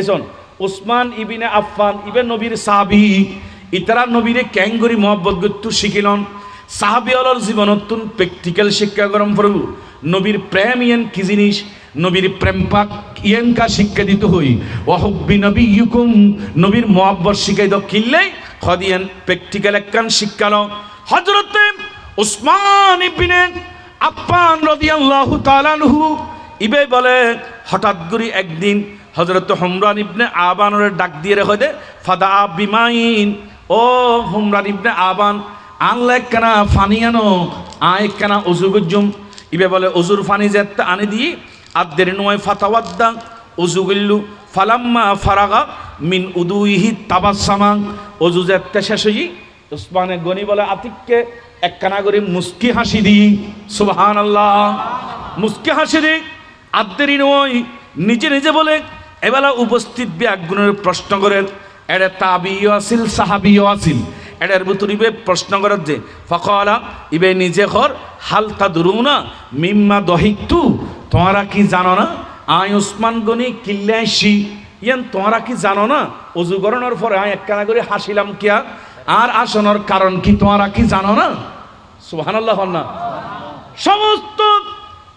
এসন উসমান ইবনে আফফান ইবে নবীর সাহাবী, ইতারা নবীরে ক্যাঙ্গরি মহব্বত করতে শিখিলন। সাহাবী অলর জীবনতুন প্র্যাকটিক্যাল শিক্ষা গরম প্রভু নবীর প্রেম ইয়েন কি জিনিস, নবীর প্রেম পাক ইয়েন কা শিক্ষা দিতে হই। ওয়াহুব্বি নবিয়্যুকুম নবীর মহব্বত শিখাই দাও কিনলে খদিয়েন প্র্যাকটিক্যাল একখান শিক্ষালো। হযরতে উসমান ইবনে আফফান রাদিয়াল্লাহু তাআলা আনহু ইবে বলে হঠাৎ করে একদিন হযরত হুমরান ইবনে আবানের ডাক দিয়ে রেখে দে ফাদা বিমাইন, ও হুমরান ইবনে আবান আনলে কেনা ফানি আনো আয় কেনা উজু গুজুম। ইবে বলে উজুর ফানি যেতে আনি দিয়ে আদের নয় ফাতাওয়াদ্দা অজু গিল্লু ফালাম্মা ফারাগা মিন উদুইহি তাবাসসামা অজু যেতে শেষ হই উসমানে গনি বলে আতিককে একখানা করে মুস্কি হাসি দি সুবহানাল্লাহ মুস্কি হাসি দি আদ্দেরি নয় নিজে নিজে বলে এবেলা উপস্থিত ব্যাগুনের প্রশ্ন করেন এটা তাবিও আসিল সাহাবিও আসিল এটার ভিতরে প্রশ্ন করার যে ফকালা ইবে নিজে ঘর হালতা দুরুনা মিম্মা দহিকতু তোমরা কি জানো না আই উসমান গনি কিল্লাইছি ইয়ান তোমরা কি জানো না অজু করানোর পরে আই একখানা করে হাসিলাম কিয়া আর আসনের কারণ কি তোমরা কি জানো না সুবহানাল্লাহ না সমস্ত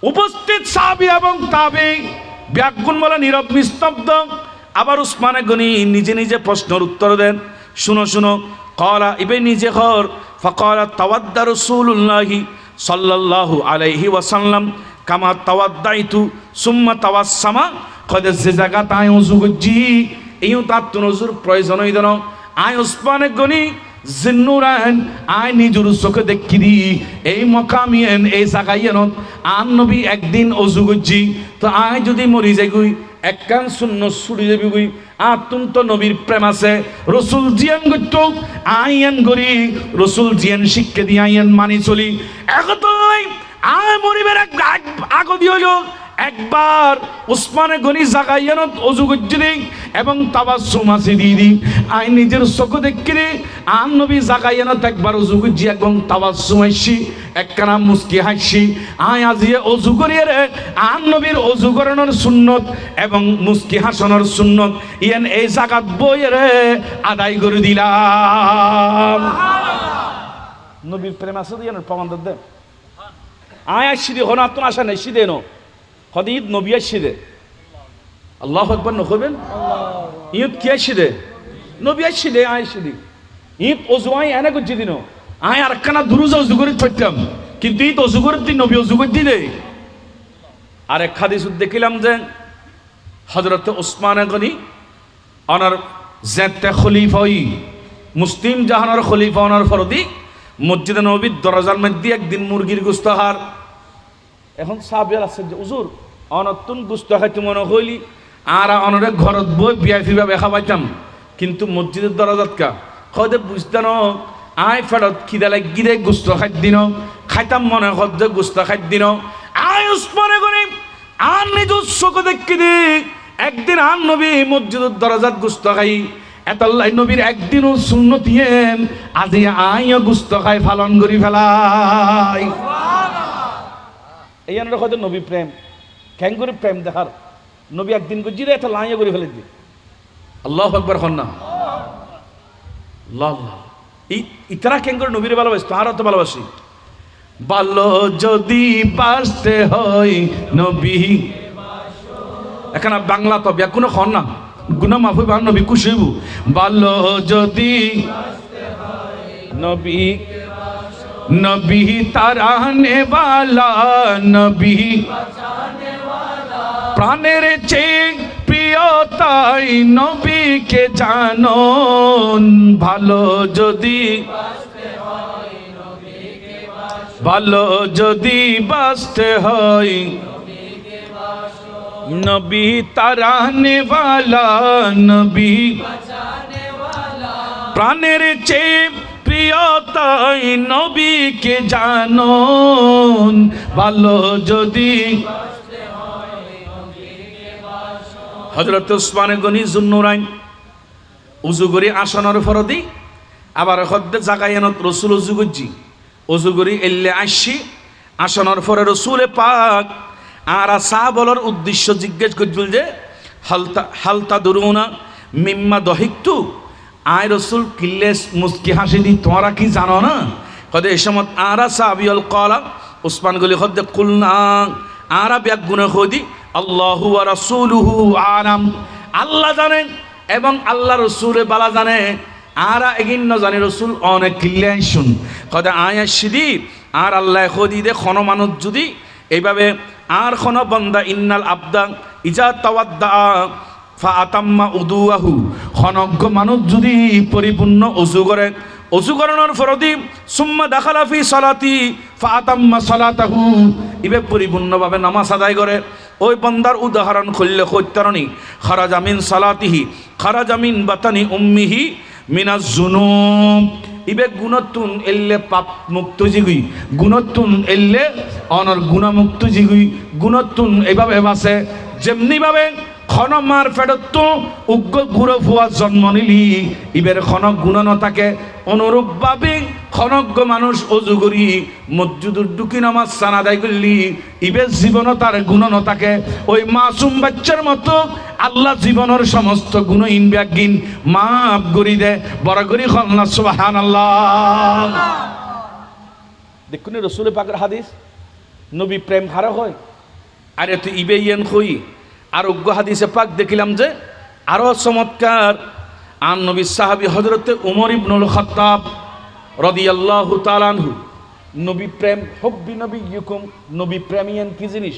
উপস্থিত সাহাবী এবং তাবী ব্যাগুন বলে নীরব নিস্তব্ধ আবার উসমানে গনি নিজে নিজে প্রশ্নের উত্তর দেন শুনো শুনো ক্বালা ইবে নিজে ঘর ফাকালা তাওয়াদ্দা রাসূলুল্লাহি সাল্লাল্লাহু আলাইহি ওয়াসাল্লাম কামা তাওয়াদ্দাইতু সুম্মা তাওয়াসসামা কদে যে জায়গা তাই ওযু করছি এইও তার নজর প্রয়োজন হইল না আই উসমানে গনি জিন্নুরান আই নিজুর চোখে দেখি দি এই মকামিয়েন এই জায়গায়ন আন নবী একদিন ওযু করছি তো আই যদি মরি যাই গই একখান শূন্য ছুটি যাবি গই আতুন তো নবীর প্রেম আছে রসুল জিয়ান গত্য আইয়ান গরি রসুল জিয়ান শিক্ষা দিয়ে আইয়ান মানি চলি একতলাই আয় মরিবের আগদি হইল একবার উসমানে গনি জাগাইয়ানত অজু করছিলি এবং তাবাসসুম আছে দিদি আই নিজের চোখে দেখি আন নবী জাগাইয়ানত একবার অজু করছি এবং তাবাসসুম আইছি একখানা মুস্কি হাসি আয় আজিয়ে অজু করিয়ে রে আন নবীর অজু করানোর সুন্নত এবং মুস্কি হাসানোর সুন্নত ইয়ান এই জাগাত বইয়ে রে আদায় করে দিলাম নবীর প্রেম আছে ইয়ানের প্রমাণ দে আয় আসছি দে হন আত্মন আসা নেই সিদে নো হদিদ নবী আসছি দে আল্লাহু আকবার নকবেন ঈদ কি আসছি দে নবী আসছি দে আয় আসছি দে ঈদ অজু আয় এনে করছি দিন আয় আর একখানা দুরুজ অজু করে থাকতাম কিন্তু ঈদ অজু করে দিন নবী অজু করে দিলে আর এক হাদিস দেখিলাম যে হযরত উসমান গনি অনার জেতে খলিফা মুসলিম জাহানের খলিফা অনার ফরদি মসজিদে নববীর দরজার মধ্যে একদিন মুরগির গোশত হার এখন সাহাবীরা আছে যে হুজুর অনতুন গোশত খাইতে মনে হইলি আর অনরে ঘরত বই ভিআইপি ভাবে খাওয়াইতাম কিন্তু মসজিদের দরজাত কা কদে বুঝতে ন আয় ফেরত খিদা লাগি রে গোশত খাই দিন খাইতাম মনে হদ গোশত খাই দিন আয় উসমানে গনি আর নিজের চোখে দেখি দি একদিন আন নবী মসজিদের দরজাত গোশত খাই এতাল্লাই নবীর একদিনও সুন্নতিয়েন আজি আইও গুস্ত খাই পালন করি ফেলাই এই আনার হয়তো নবী প্রেম কেন করে প্রেম দেখার নবী একদিন করছি রে এটা লাইয়া করে ফেলে দি আল্লাহু আকবার হন না আল্লাহ ইতারা কেন করে নবীর ভালোবাসি তারও তো ভালোবাসি ভালো যদি বাসতে হয় নবী এখানে বাংলা তো কোনো হন না গুনা মাফ হইব নবী খুশি হইব ভালো যদি নবী নবী তারানে वाला নবী প্রাণের চেয়ে প্রিয় তাই নবীকে জানো ভালো যদি ভালো যদি বাঁচতে হয় নবী তারানে वाला নবী প্রাণের চেয়ে প্রিয় তাই নবীকে জানো ভালো যদি হযরত উসমান গনি যুন্নুরাইন উযু করি আসনের ফরদি আবার হদ্দে জাগায়ানত রাসূল উযু করছি উযু করি এল্লে আসছি আসনের পরে রাসূলে পাক আর সাহাবার উদ্দেশ্য জিজ্ঞেস করছিল যে হালতা দুরুনা মিম্মা দহিকতু আয় রসুল কিল্লেস মুস্কি হাসি দি তোমরা কি জানো না কদে এই সময় আরা সাহাবিয়ল কলা উসমান গলি হদ্দে কুলনা আরা ব্যাগ গুনে খদি আল্লাহু ওয়া রাসূলুহু আলাম আল্লাহ জানেন এবং আল্লাহ রসুলে বালা জানে আরা এগিন ন জানে রসুল অনেক কিল্লাই শুন কদে আয় আসিদি আর আল্লাহ খদি দে খন মানুষ যদি এইভাবে আর খন বন্দা ইন্নাল আবদা ইজা তাওয়াদ্দা ফা আতাম্মা উদুয়াহু খনজ্ঞ মানুষ যদি পরিপূর্ণ অজু করে অজু করানোর ফরদি সুম্মা দাখালা ফি সালাতি ফা আতাম্মা সালাতাহু ইবে পরিপূর্ণভাবে নামাজ আদায় করে ওই বান্দার উদাহরণ খুললে হত্যারণী খারাজা মিন সালাতিহি খারাজা মিন বাতানি উম্মিহি মিনাজ জুনুব ইবে গুণতুন এল্লে পাপ মুক্ত জিগুই গুণতুন এল্লে অনর গুণমুক্ত জিগুই গুণতুন এইভাবে বাসে যেমনি ভাবে খনমার ফেরত উগ্র গুড়ো ফুয়া জন্ম নিলি ইবের খনক গুণ নথাকে অনুরূপভাবে খনজ্ঞ মানুষ অজু করি মসজিদুর ডুকি নামাজ সানা আদায় করলি ইবের জীবনও তার গুণ নথাকে ওই মাসুম বাচ্চার মতো আল্লাহ জীবনের সমস্ত গুণহীন ব্যাগিন মাফ করি দে বড় করি খলনা সুবহানাল্লাহ। দেখুন রসুল পাকের হাদিস নবী প্রেম হারা হয় আর এত ইবে ইয়েন হই আরোগ্য হাদিসে পাক দেখিলাম যে আরো চমৎকার আন নবী সাহাবী হযরতে উমর ইবনুল খাত্তাব রাদিয়াল্লাহু তাআলা আনহু নবী প্রেম হুব্বি নবিয়্যিকুম নবী প্রেম ইয়ান কি জিনিস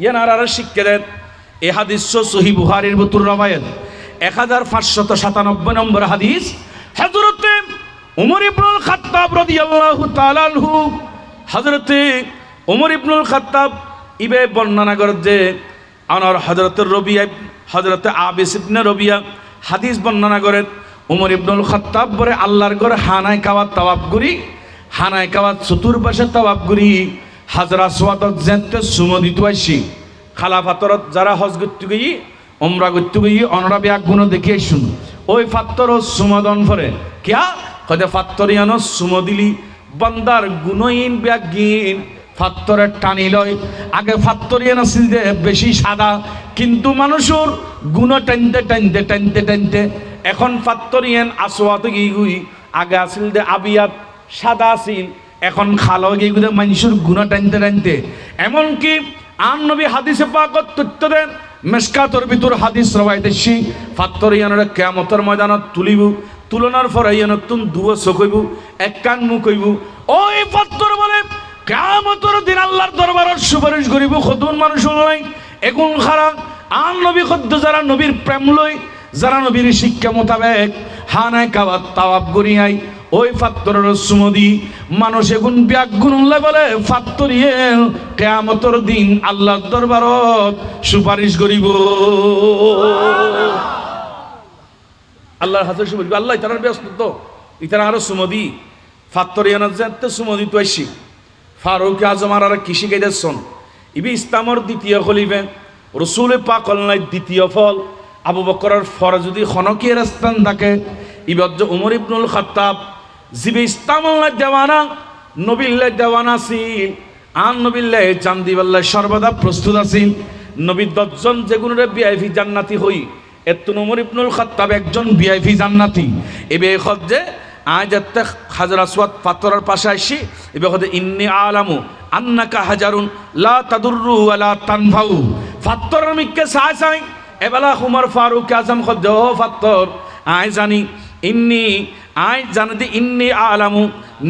ইয়ান আর শিক্ষা দেন। এই হাদিস সহিহ বুখারীর ভিতর রওয়ায়াত 1597 নম্বর হাদিস হযরতে উমর ইবনুল খাত্তাব রাদিয়াল্লাহু তাআলা আনহু হযরতে উমর ইবনুল খাত্তাব ইবে বর্ণনা করে যে আনার হযরতে রবিয়া হযরতে আবিস ইবনে রবিয়া হাদিস বর্ণনা করেন উমর ইবনুল খাত্তাব বলে আল্লাহর ঘরে হানায় কাওয়াত তাওয়াফ করি হানায় কাওয়াত চতুর্পাশে তাওয়াফ করি হাজরা আসওয়াদত যেতে সুমো দিতে আসি খালাফাতরত যারা হজ করতে গই উমরা করতে গই অনরা ব্যাগ গুণ দেখে শুন ওই ফাত্তর সুমদন ফরে কিয়া কদে ফাত্তরিয়ানো সুমো দিলি বান্দার গুণহীন ব্যাগহীন ফাত্তরের টানি লয় আগে ফাত্তরিয়ান আছিল যে বেশি সাদা কিন্তু মানুষের গুণ টানতে টানতে টানতে টানতে এখন ফাত্তরিয়ান আসওয়াত গিগুই আগে আছিল যে আবিয়াত সাদা আছিল এখন খালো গিগুদে মানুষের গুণ টানতে টানতে এমনকি আন নবী হাদিসে পাকত তথ্য দেন মেশকাতর ভিতর হাদিস রওয়ায়াতেছি ফাত্তরিয়ানের কিয়ামতের ময়দানত তুলিব তুলনার পরে নতুন দুয়ো চোখ হইব এক কান মুখ হইব ওই ফাত্তর বলে কিয়ামতের দিন আল্লাহর দরবারত সুপারিশ করিব কতজন মানুষ লই এগুন খারাপ আন নবী খদ্দ যারা নবীর প্রেম লই যারা নবীর শিক্ষা মোতাবেক হানায় কাওয়াত তাওয়াফ করিয়াই ওই ফাত্তরের সুমদি মানুষ এগুন ব্যাগুন বলে ফাত্তরিয়ে কিয়ামতের দিন আল্লাহর দরবারত সুপারিশ করিব আল্লাহর হাতে সুপারিশ আল্লাহ তার ব্যস্ত তো ইতারা আরো সুমদি ফাত্তরিয়ানত যেতে সুমদি তো আসি ফারুক আজম আর কৃষি গাইদেছন ইবি ইসলামর দ্বিতীয় খলিফা রসুল পাক আল্লাহর দ্বিতীয় ফল আবু বকরের ফর যদি খনকিয়ে রাস্তান থাকে ইবজ্জ উমর ইবনুল খাত্তাব জিবে ইসলাম আল্লাহ দেওয়ানা নবিল্লাহ দেওয়ানা ছিল আন নবিল্লাহ চান্দিবাল্লাহ সর্বদা প্রস্তুত আছিল নবী 10 জন যেগুলোরে ভিআইপি জান্নাতি হই এত উমর ইবনুল খাত্তাব একজন ভিআইপি জান্নাতি এবে খজ্জে আজ একটা হাজার আসওয়াদ পাথরের পাশে আসি এবে হতে ইন্নি আলামু আন্নাকা হাজারুন লা তাদুররু ওয়ালা তানফাউ পাথরের মিকে সাই সাই এবেলা উমর ফারুক আজম খজ্জে ও পাথর আই জানি ইন্নি আই জানি ইন্নি আলামু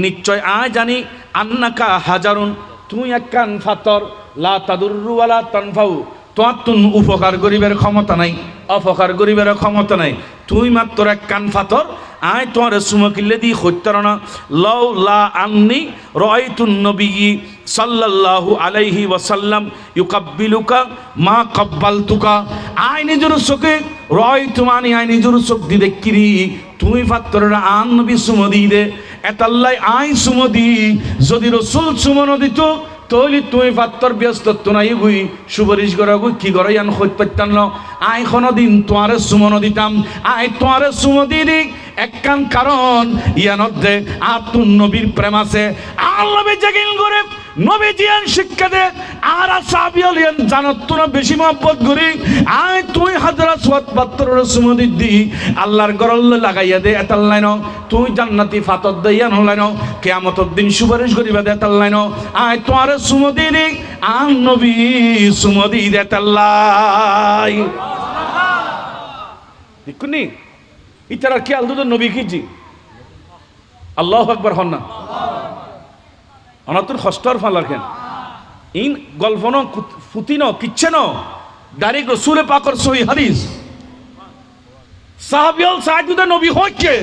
নিশ্চয় আই জানি আন্নাকা হাজারুন তুই একখান পাথর লা তাদুররু ওয়ালা তানফাউ তোমার তুন উপকার করিবার ক্ষমতা নাই অপকার করিবার ক্ষমতা নাই তুই মাত্র এক কান পাথর আয় তোমার সুমকিল্লে দি হত্যারণা লও লা আন্নি রাআইতুন নবী সাল্লাল্লাহু আলাইহি ওয়াসাল্লাম ইউকাব্বিলুকা মা কাব্বালতুকা আয় নিজের চোখে রাআইতু মানে আয় নিজের চোখ দি দেখিরি তুমি পাত্ররা আন নবী সুমদি দে এতাল্লাই আয় সুমদি যদি রাসূল সুমন দিত তৈলি তুই পাত্তর ব্যস্ত তো নাই গুই সুপারিশ করা গুই কি করে ইয়ান হইত পারতাম না আই দিন তোমারে সুমন দিতাম আই তোমারে সুমদি দিক একখান কারণ ইয়ানত দে আতুন নবীর প্রেম আছে আল্লাহ জাগিল করে নবী জিয়ান শিক্ষা দে আর সাহাবী হলেন জানত তোরা বেশি মহব্বত করি আই তুই হাজরা সোয়াত পাত্তর সুমদি দি আল্লাহর গরল লাগাইয়া দে এতাল লাইন তুই জান্নাতি ফাতর দেয়ান হলাইন কিয়ামতের দিন সুপারিশ করিবা দে এতাল লাইন আই তোমারে সুমদি দি আন নবী সুমদি দে এতাল্লাই দেখুনি ইতারা কি আলদুদ নবী কিজি আল্লাহু আকবার হন না অনাতুর খস্তর ফালার কেন ইন গল্প ন ফুতি ন কিচ্ছে ন ডাইরেক্ট রসুল পাকর সহি হাদিস সাহাবিয়াল সাহায্যে নবী হচ্ছে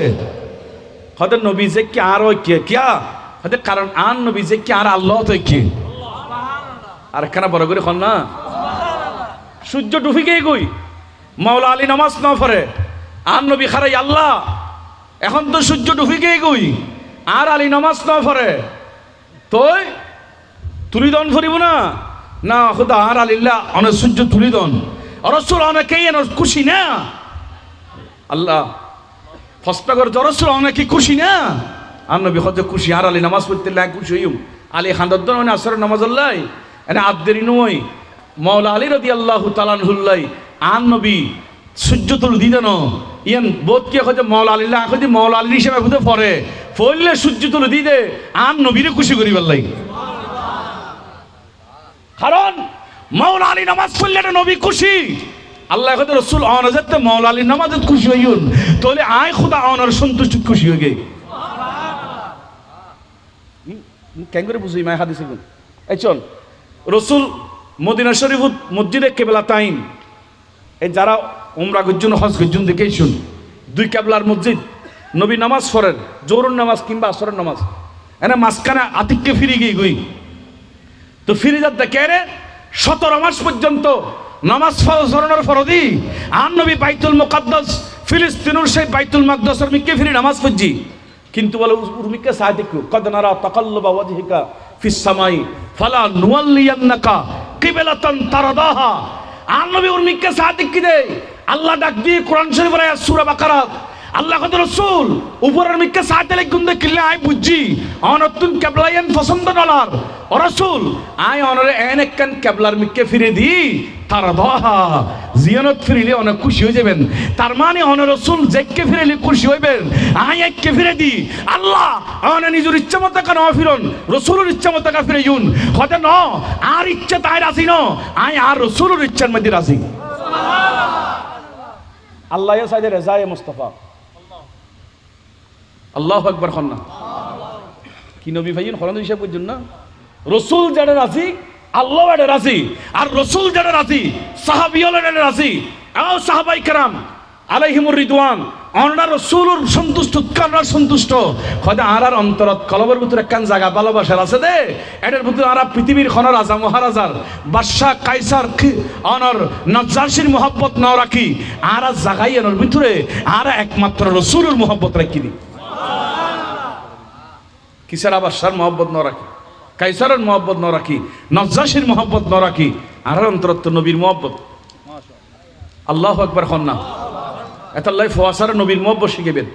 হতে নবী যে কি আর হচ্ছে কিয়া হতে কারণ আন নবী যে কি আর আল্লাহ তো কি আর একখানা বড় করে হন না সূর্য ডুবিকেই গই মাওলা আলী নামাজ না পড়ে আর নবী খারাই আল্লাহ এখন তো সূর্য ডুবিকেই গই আর আলী নামাজ না পড়ে তই তুলি দন ফরিব না না খুদা আর আলিল্লাহ অনেক সূর্য তুলি দন রসুল অনেকেই খুশি না আল্লাহ ফসটা করে রসুল অনেকে খুশি না আর নবী হজে খুশি আর আলী নামাজ পড়তে লাগে খুশি হইম আলী খানদ্দন মানে আসরের নামাজ আল্লাহ এনে আদেরি নয় মাওলা আলী রাদিয়াল্লাহু তাআলা আনহুল্লাই আর নবী সূর্য তুল দিদেন ইয়ান বোধ কে হচ্ছে মাওলা আলীল্লাহ এখন মাওলা আলীর হিসেবে বুঝে পড়ে পড়লে সূর্য তুল দি দে আর নবীরে খুশি করিবার লাগে কারণ মাওলা আলী নামাজ পড়লে এটা নবী খুশি আল্লাহ এখন রসুল অনাজাতে মাওলা আলীর নামাজ খুশি হইন তাহলে আয় খুদা অনার সন্তুষ্ট খুশি হয়ে গে কেন করে বুঝি মায় হাদিস এই চল রসুল মদিনা শরীফ মসজিদে কেবলা তাইন এই যারা উমরা গজ্জুন হজ গজ্জুন দেখেই শুন দুই কেবলার মসজিদ নবী নামাজ পড়েন জোহরের নামাজ কিংবা আসরের নামাজ এনে মাঝখানে আতিককে ফিরে গিয়ে গই তো ফিরে যাতে কে রে 17 মাস পর্যন্ত নামাজ ফরজের ফরদি আর নবী বাইতুল মুকাদ্দাস ফিলিস্তিনের সেই বাইতুল মাকদাসের মিকে ফিরে নামাজ পড়জি কিন্তু বলে উর্মিকে সাদিকু কদ নারা তাকাল্লুবা ওয়াজহিকা ফিস সামাই ফালা নুওয়াল্লিয়ান্নাকা কিবলাতান তারদাহা আর নবী উর্মিকে সাদিক কি দে আল্লাহ ডাক দিয়ে কোরআন শরীফের আয়াত সূরা বাকারা আল্লাহ কত রসুল উপরের মিকে সাথে লিখুন কিল্লে আই বুঝছি অনতুন কেবলায়ন পছন্দ নলার ও রসুল আই অনরে এনেকান কেবলার মিকে ফিরে দি তার দহা জিয়ানত ফিরিলে অনেক খুশি হয়ে যাবেন তার মানে অন রসুল যেকে ফিরিলে খুশি হইবেন আই এককে ফিরে দি আল্লাহ অনে নিজের ইচ্ছা মতো কেন ফিরন রসুলের ইচ্ছা মতো কা ফিরে ইউন হতে ন আর ইচ্ছা তাই রাজি ন আই আর রসুলের ইচ্ছার মধ্যে রাজি আল্লাহ সাইদে রেজায়ে মুস্তাফা আল্লাহু আকবার খন্না কি নবী ভাইন খরণ হিসাব করছেন না রসুল যারা রাজি আল্লাহ এটা রাজি আর রসুল যারা রাজি সাহাবিয়ল এটা রাজি আও সাহাবাই کرام আলাইহিমুর রিদওয়ান অনরা রসুলুর সন্তুষ্ট কাররা সন্তুষ্ট খোদা আরার অন্তরত কলবের ভিতরে কান জায়গা ভালোবাসার আছে দে এটার ভিতরে আরা পৃথিবীর খন রাজা মহারাজার বাদশা কাইসার অনর নজ্জাশির মোহাব্বত না রাখি আরা জাগাই এর ভিতরে আরা একমাত্র রসুলের মোহাব্বত রাখি দি কিসের বাদশার মোহাব্বত না রাখি কাইসারের মোহাব্বত না রাখি নজ্জাশির মোহাব্বত না রাখি আর অন্তরত নবীর মোহাব্বত আল্লাহু আকবার খন্না এতাল্লাহ ফোয়াসার নবীর মোহব্বত শিখেবেন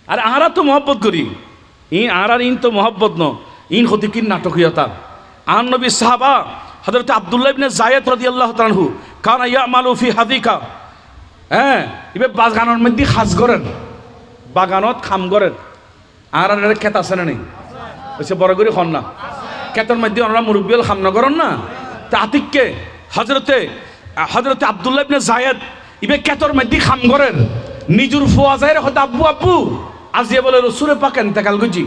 আর আরা তো মোহব্বত করি আর ইন তো মোহব্বত ন ইন হতে কি নাটকীয়তা আর নবী সাহাবা হযরত আব্দুল্লাহ ইবনে যায়েদ রাদিয়াল্লাহু তাআলা আনহু কানা ইয়ামালু ফি হাদিকা হ্যাঁ ইবে বাগানের মধ্যে খাস করেন বাগানত খাম করেন আর ক্ষেত আছে না নেই ওইসে বড় করে খন না ক্ষেতের মধ্যে ওনারা মুরব্বিয়াল খাম না করেন না তা আতিককে হযরতে আব্দুল্লাহ ইবনে যায়েদ ইবে কেতর মধ্যে খাম করেন নিজুর ফোয়া যায় হয়তো আব্বু আব্বু আজিয়ে বলে রসুলে পাক এন্তেকাল করছি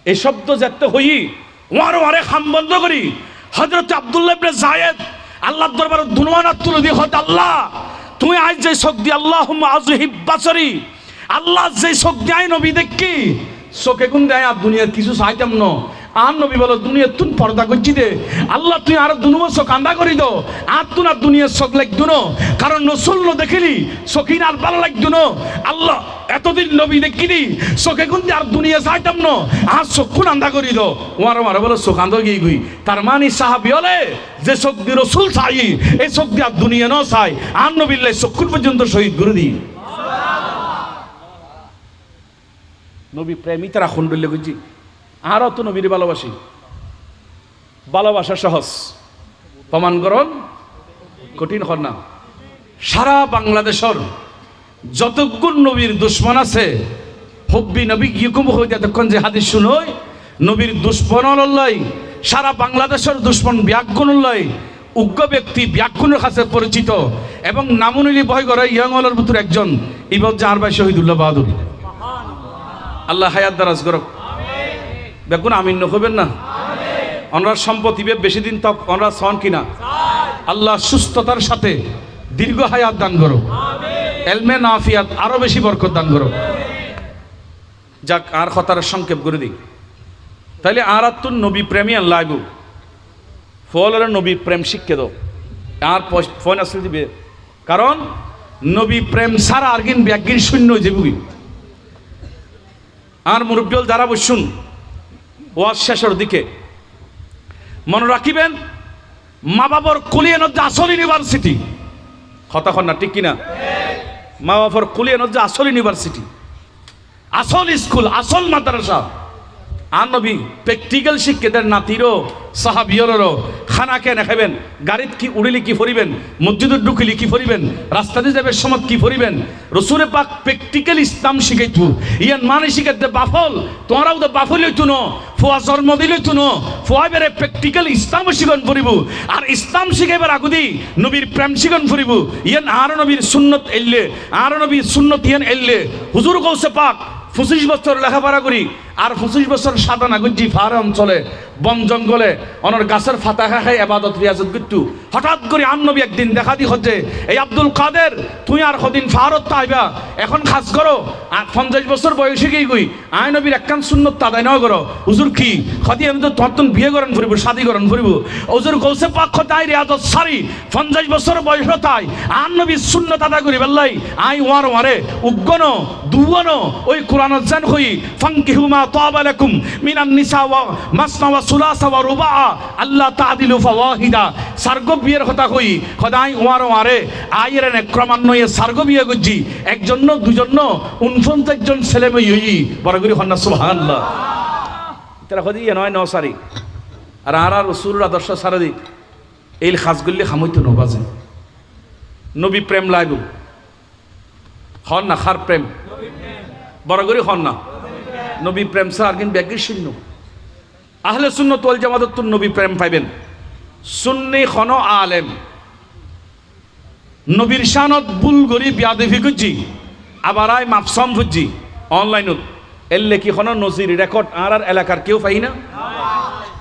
এই শব্দ যেতে হই ওয়ারে খাম বন্ধ করি হযরত আব্দুল্লাহ ইবনে যায়েদ আল্লাহর দরবারে দুনওয়ানা তুলে দিয়ে হয়তো আল্লাহ তুমি আজ যে চোখ দি আল্লাহুম্মা আযহিব বাসরি আল্লাহ যে চোখ দেয় নবী দেখি চোখে কোন দেয় আর দুনিয়ার কিছু চাইতাম ন আর নবী বলো দুনিয়ার তুন পর্দা করছি দে আল্লাহ তুই আর দুনুবর চোখ আন্দা করি দো আর তুন আর দুনিয়ার চোখ লাগতো ন কারণ রসুল ন দেখিলি চোখিন আর ভালো লাগতো ন আল্লাহ এতদিন নবী দেখিনি চোখে কোন আর দুনিয়া চাইতাম ন আর চোখ কোন আন্দা করি দো ওয়ারে বলো চোখ আন্দা গিয়ে গুই তার মানে সাহাবি হলে যে চোখ দিয়ে রসুল চাই এই চোখ দিয়ে আর দুনিয়া ন চাই আর নবীল্লাই চক্ষুর পর্যন্ত শহীদ করে দিই নবী প্রেমিতারা খুন্ডলে গুজি আরও তো নবীর ভালোবাসি ভালোবাসা সহজ প্রমাণ করন কঠিন হন না সারা বাংলাদেশের যতগুণ নবীর দুশ্মন আছে হব্বি নবী ইয়কুম হয়ে যতক্ষণ যে হাদিস শুনোই নবীর দুশ্মন লল্লাই সারা বাংলাদেশের দুশ্মন ব্যাগুণ লয় উগ্র ব্যক্তি ব্যাগুণের কাছে পরিচিত এবং নামুনিলি ভয় করে ইয়ংলের ভিতর একজন ইবন জাহার ভাই শহীদুল্লাহ বাহাদুর আল্লাহ হায়াত দারাজ করুক দেখুন আমিন নকবেন না ওনার সম্পত্তি বেশি দিন তক ওনারা সন কিনা আল্লাহ সুস্থতার সাথে দীর্ঘ হায়াত দান করো এলমে নাফিয়াত আরো বেশি বরকত দান করো যাক আর কথার সংক্ষেপ করে দিই তাইলে আর তুন নবী প্রেমী আল্লাহ ফলের নবী প্রেম শিক্ষে দাও আর ফোন আসলে দিবে, কারণ নবী প্রেম ছাড়া আর কিন ব্যাগির শূন্য হয়ে যাবি। আর মুরব্বিল যারা বসুন ওয়াজ শেষের দিকে মনে রাখিবেন, মা বাবার কুলিয়ে নজ্জা আসল ইউনিভার্সিটি, কথা কন না ঠিক কিনা? মা বাবার কুলিয়ে নজ্জা আসল ইউনিভার্সিটি, আসল স্কুল, আসল মাদ্রাসা। আর নবী প্র্যাকটিক্যাল শিক্ষিতের নাতিরও সাহাবিয়রও খানা কে দেখাবেন, গাড়িত কি উড়িলে কি ফরিবেন, মসজিদত ঢুকিলে কি ফরিবেন, রাস্তাতে যাবে সময় কি ফরিবেন। রসুলে পাক প্র্যাকটিক্যাল ইসলাম শিখাইতু। ইয়ান মানে শিখাইতে বাফল, তোমরাও তো বাফল হইতু ন, ফুয়া জন্ম দিলে তু ন, ফুয়া বেড়ে প্র্যাকটিক্যাল ইসলাম শিখন ফুরিব। আর ইসলাম শিখাইবার আগুদি নবীর প্রেম শিখন ফুরিব। ইয়ান আর নবীর সুন্নত এললে, আর নবীর সুন্নত ইয়ান এললে হুজুর কৌসে পাক 25 বছর লেখাপড়া করি আর 25 বছর সাধনা করছি ফার অঞ্চলে বন জঙ্গলে অনর গাছের ফাতা খাই আবাদত রিয়াজত করতু। হঠাৎ করে নবী একদিন দেখা দি হচ্ছে, এই আব্দুল কাদের তুই আর কদিন ফারত আইবা, এখন খাস করো। আর 50 বছর বয়সে গিয়ে গই আয় নবীর একখান সুন্নত তাদাই নয় করো। হুজুর কি খদি আমি তো তখন বিয়ে করেন ফুরিব, শাদি করেন ফুরিব। হুজুর কৌসে পাক খতাই রিয়াজত সারি 50 বছর বয়স তাই আর নবীর সুন্নত আদা করি বেল্লাই আই ওয়ার ওয়ারে উগ্গনো দুয়ানো ওই কোরআন জান হই ফাঙ্কিহুমা তাবা লাকুম মিনান নিসা ওয়া মাসনা ওয়া সুলাসা ওয়া রুবা আল্লাহ তাদিলু ফাওয়াহিদা। সার্গ বিয়ের কথা কই খদাই ওয়ার ওয়ারে আইরে নে ক্রমান্বয়ে সার্গ বিয়ে গজি একজন ন দুজন ন 49 জন ছেলে মেয়ে হই বড় করে হন্না সুবহানাল্লাহ। তারা খদি নয় নসারি আর আর রাসূলুর আদর্শ সারাদি এই খাসগুলি খামইতো নবাজে নবী প্রেম লাইব হন না খার প্রেম বড় করে হন না নবী প্রেম ছাড়া আর কিন্তু ব্যাগির শূন্য। আহলে সুন্নাত ওয়াল জামাত নবী প্রেম পাইবেন। সুন্নি খন আলেম নবীর শানত বুল গরি বিয়াদবি করছি আবার আই মাপসম ফুজি অনলাইনত এলে কি খন নজির রেকর্ড আর আর এলাকার কেউ পাই না।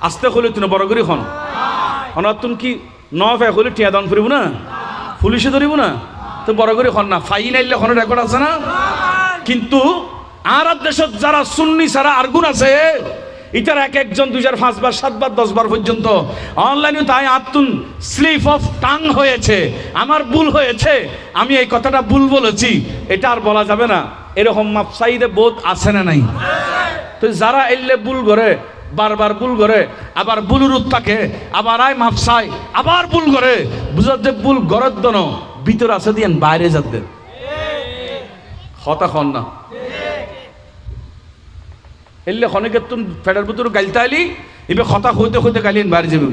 আস্তে হলে তুমি বড় করে হন অনতুন কি নফে হলে টিয়া দান ফুরিব না, পুলিশে ধরিব না, তো বড় করে হন না ফাইন আইলে খন রেকর্ড আছে না। কিন্তু আর দেশত যারা সুন্নি ছাড়া আর গুণ আছে ইটার এক একজন 2 বার 5 বার 7 বার 10 বার পর্যন্ত অনলাইনে তাই আত্মন স্লিপ অফ টাং হয়েছে, আমার ভুল হয়েছে, আমি এই কথাটা ভুল বলেছি, এটা আর বলা যাবে না। এরকম মাপসাইদে বোধ আছে না নাই? তো যারা এলে ভুল করে বারবার ভুল করে আবার ভুলুর থাকে আবার আয় মাপসাই আবার ভুল করে বুঝার যে ভুল গরদ দন ভিতর আছে দিয়ে বাইরে যাদের হতা খন না এলে খনেকে তুমি ফেডার ভিতর গাইলতে আইলি এবার কথা হইতে হইতে গাইলেন বাইরে যাবে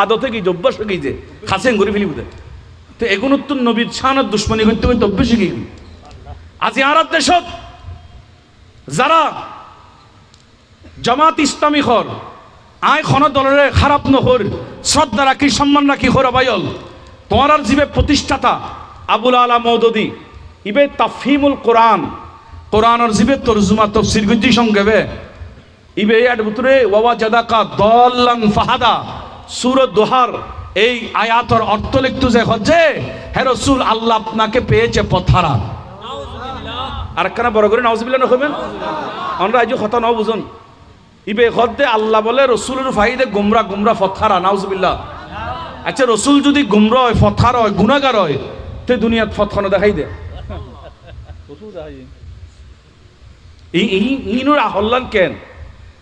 আদতে কি অভ্যাস হয়ে গিয়েছে খাসেন ঘুরে ফেলি বুঝে। তো এগুলো তো নবীর ছানার দুশ্মনী করতে করতে অভ্যাস হয়ে গিয়ে আজি আর দেশত যারা জামাত ইসলামী হর আয় খন দলের খারাপ নহর শ্রদ্ধা রাখি সম্মান রাখি হর আবায়ল তোমার জীবে প্রতিষ্ঠাতা আবুল আলা মৌদুদি ইবে তাফহিমুল কোরআন কোরআনের জীবে তরজুমা তফসির গুজি সংক্ষেপে ইবে এর ভিতরে ওয়া জাদাকা দাল্লান ফাহাদা সূরা দোহার এই আয়াতের অর্থ লিখতে যে হচ্ছে হে রাসূল আল্লাহ আপনাকে পেয়েছে পথহারা। আর কেন বড় করে নাউজুবিল্লাহ নকবেন আমরা আজ কথা নাও বুঝুন ইবে হদ্দে আল্লাহ বলে রসুলের ফাইদে গুমরা গুমরা ফতহারা নাউজুবিল্লাহ। আচ্ছা রসুল যদি গুমরা হয় ফতহার হয় গুনাহগার হয় তে দুনিয়াত ফতখানো দেখাই দে ইনুর আহল্লান কেন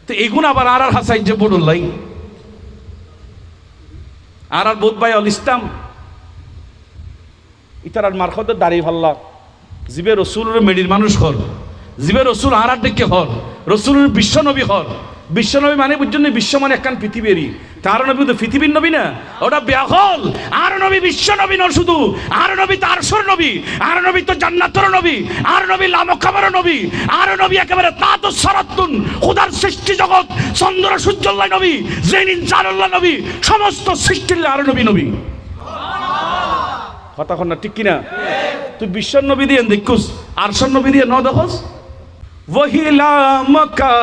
তো এগুন আবার আর হাসাই যে বড়ুল্লাই আর বোধ ভাই অল ইসলাম ইতার মারখত দাঁড়িয়ে ভাল্লা জিবে রসুলের মেডির মানুষ হর জিবে রসুল আর ডেকে হর রসুলের বিশ্বনবী হর। বিশ্বনবী মানে বুঝছেন বিশ্ব মানে একখান পৃথিবীরই, তার নবী তো পৃথিবীর নবী না, ওটা ব্যাহল। আর নবী বিশ্ব নবী নয় শুধু, আর নবী তো আরশের নবী, আর নবী তো জান্নাতের নবী, আর নবী লামকাবারের নবী, আর নবী একেবারে তাতো সারাতুন খোদার সৃষ্টি জগৎ চন্দ্র সূর্যল্লাহ নবী, জেন ইনসানুল্লাহ নবী, সমস্ত সৃষ্টির আর নবী নবী। কথা কন না ঠিক কিনা? তুই বিশ্বর নবী দিয়ে দেখুস আরশের নবী দিয়ে ন দেখোস ওহিলা মক্কা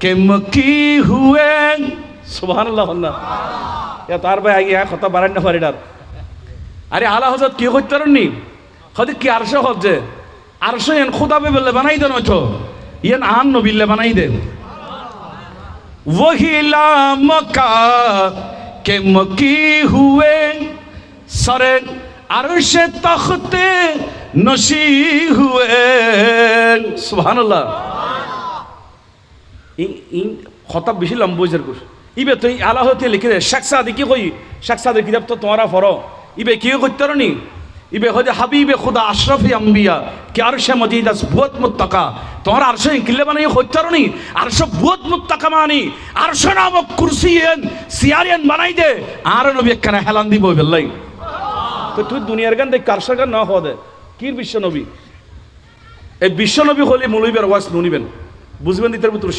কে মক্কি হুয়ে সুবহানাল্লাহ না এ তার ভাই আগে কথা বাড়ান না পারিডার। আরে আলা হযরত কি করতে পারেননি হদি কি আরশে হচ্ছে আরশে এন খোদাবে বলে বানাই দেন হয়তো ইয়েন আন নবিল্লে বানাই দেন ওহিলা মক্কা के मकी हुए सरे अर्श तख्ते नशी हुए सुबहानाल्लाह इन खताब बेশি লম্বা হইছে কোস ইবে তুই আলা হতে লিখে দে শেখ সাদি কি কই শেখ সাদের কিতাব তো তোমারা পড়ো ইবে কি কইতারনি ইবে হদে হাবিবে খুদা আশরাফি আম্বিয়া কি আরশে মজিদাস বহুত মুত্তাকা তোমার আরশে কিলে বানাই কইতারনি আরশে বহুত মুত্তাকা মানি আরশে নামক কুরসিয়েন সিয়ারিয়ান বানাই দে আর নবী একখানে হেলান দিব বেলাই তো তুই দুনিয়ার গান দেখ কারশার গান না হদে কি বিশ্ব নবী এই বিশ্ব নবী হলি মুলুইবের ওয়াজ নুনিবেন বুঝবেন ইতার ভিতর